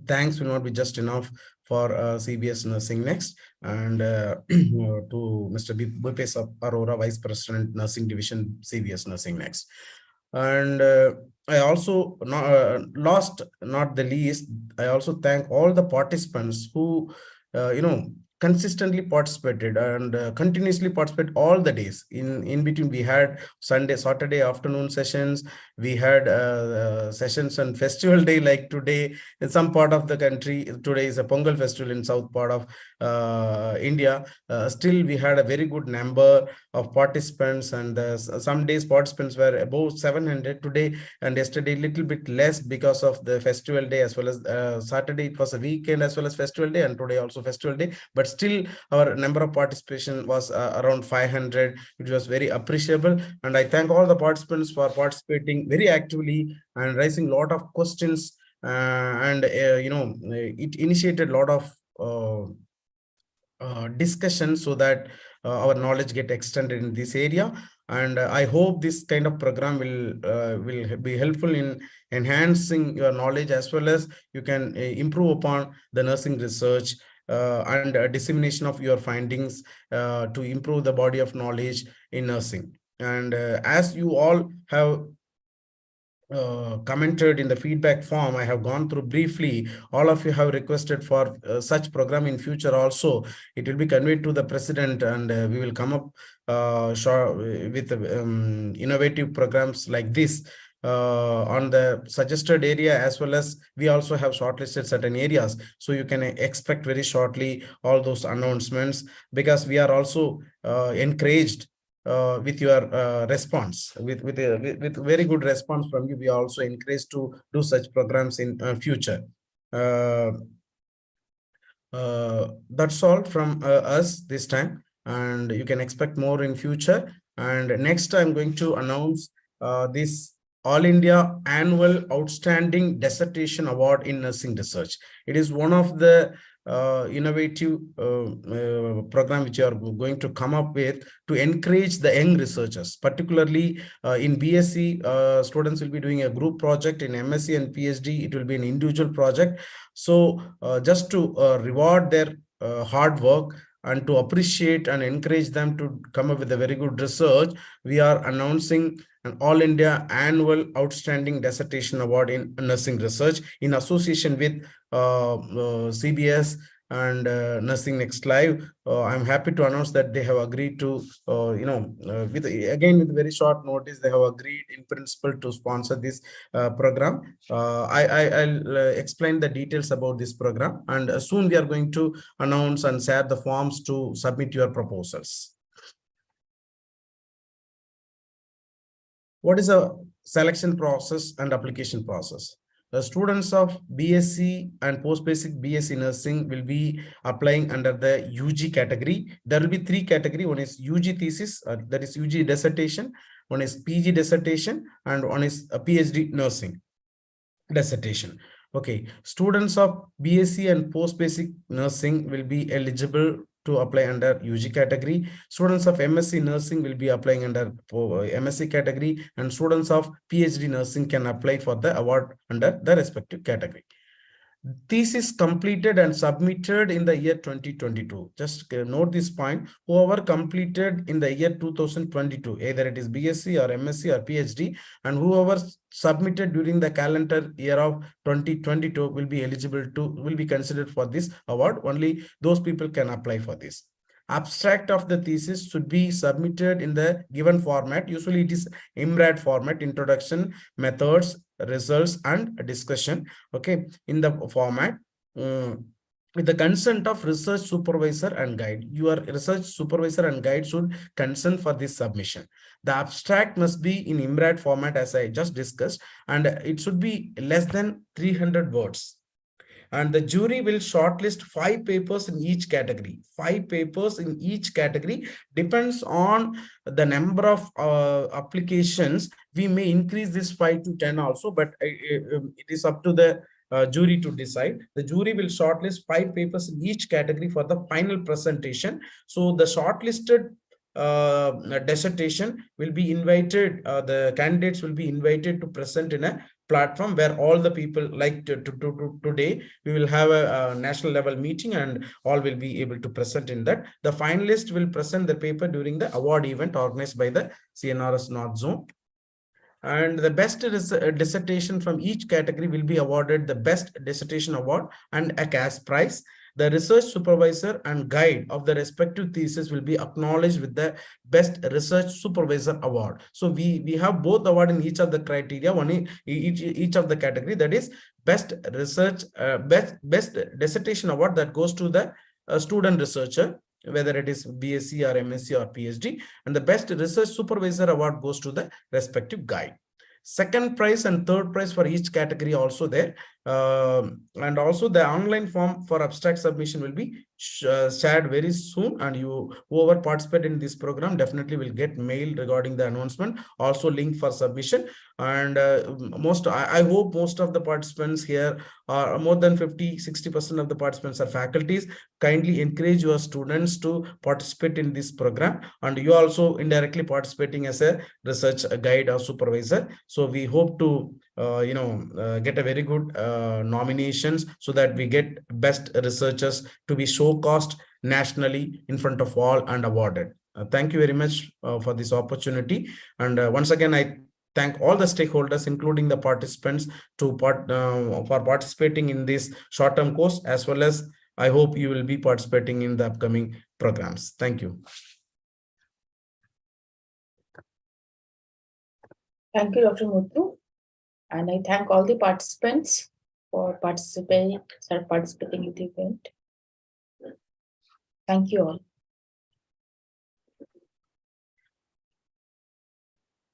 Thanks will not be just enough for CBS Nursing Next, and to Mr. B.Sc Arora, Vice President, Nursing Division, CBS Nursing Next. And I also, last not the least, I also thank all the participants who, consistently participated and continuously participate all the days. In between, we had Saturday afternoon sessions. We had sessions on festival day, like today in some part of the country. Today is a Pongal festival in south part of India. Still, we had a very good number of participants, and some days participants were above 700 today, and yesterday little bit less because of the festival day, as well as Saturday it was a weekend as well as festival day, and today also festival day. But still, our number of participation was around 500, which was very appreciable. And I thank all the participants for participating very actively and raising a lot of questions. And it initiated a lot of discussion, so that our knowledge get extended in this area. And I hope this kind of program will be helpful in enhancing your knowledge, as well as you can improve upon the nursing research and dissemination of your findings to improve the body of knowledge in nursing. And as you all have commented in the feedback form, I have gone through briefly. All of you have requested for such program in future also. It will be conveyed to the president, and we will come up with innovative programs like this on the suggested area, as well as we also have shortlisted certain areas. So you can expect very shortly all those announcements, because we are also encouraged with your response, with very good response from you. We are also encouraged to do such programs in future. That's all from us this time. and you can expect more in future. And next, I'm going to announce this All India Annual Outstanding Dissertation Award in Nursing Research. It is one of the innovative program which you are going to come up with to encourage the young researchers, particularly in B.Sc, students will be doing a group project. In MSc and PhD, it will be an individual project. So just to reward their hard work and to appreciate and encourage them to come up with a very good research, we are announcing an All India Annual Outstanding Dissertation Award in Nursing Research in association with CBS and Nursing Next Live. I'm happy to announce that they have agreed to, with very short notice, they have agreed in principle to sponsor this program. I'll explain the details about this program, and soon we are going to announce and share the forms to submit your proposals. What is a selection process and application process? The students of B.Sc and post-basic B.Sc Nursing will be applying under the UG category. There will be three categories. One is UG thesis, that is UG dissertation. One is PG dissertation, and one is a PhD nursing dissertation. Okay, students of B.Sc and post-basic nursing will be eligible to apply under UG category. Students of MSc nursing will be applying under MSc category, and students of PhD nursing can apply for the award under the respective category. Thesis completed and submitted in the year 2022. Just note this point. Whoever completed in the year 2022, either it is B.Sc or MSc or PhD, and whoever submitted during the calendar year of 2022 will be considered for this award. Only those people can apply for this. Abstract of the thesis should be submitted in the given format. Usually it is IMRAD format: introduction, methods, results, and discussion. Okay, in the format with the consent of research supervisor and guide. Your research supervisor and guide should consent for this submission. The abstract must be in IMRAD format, as I just discussed, and it should be less than 300 words. And the jury will shortlist 5 papers in each category. 5 papers in each category. Depends on the number of applications. We may increase this 5 to 10 also, but it is up to the jury to decide. The jury will shortlist 5 papers in each category for the final presentation. So the shortlisted dissertation will be invited, the candidates will be invited to present in a platform where all the people, like today, we will have a national level meeting and all will be able to present in that. The finalist will present the paper during the award event organized by the CNRS North Zone. And the best dissertation from each category will be awarded the best dissertation award and a cash prize. The research supervisor and guide of the respective thesis will be acknowledged with the best research supervisor award. So we have both award in each of the criteria, one in each of the category. That is best research, best dissertation award that goes to the student researcher, whether it is B.Sc or MSc or PhD, and the best research supervisor award goes to the respective guide. Second prize and third prize for each category also there. And also the online form for abstract submission will be shared very soon, and whoever participate in this program definitely will get mail regarding the announcement, also link for submission. And I hope most of the participants here are more than 50-60% of the participants are faculties. Kindly encourage your students to participate in this program, and you also indirectly participating as a research guide or supervisor. So we hope to get a very good nominations, so that we get best researchers to be showcased nationally in front of all and awarded. Thank you very much for this opportunity. And once again, I thank all the stakeholders, including the participants, for participating in this short-term course, as well as I hope you will be participating in the upcoming programs. Thank you. Thank you, Dr. Muthu. And I thank all the participants for participating in the event. Thank you all.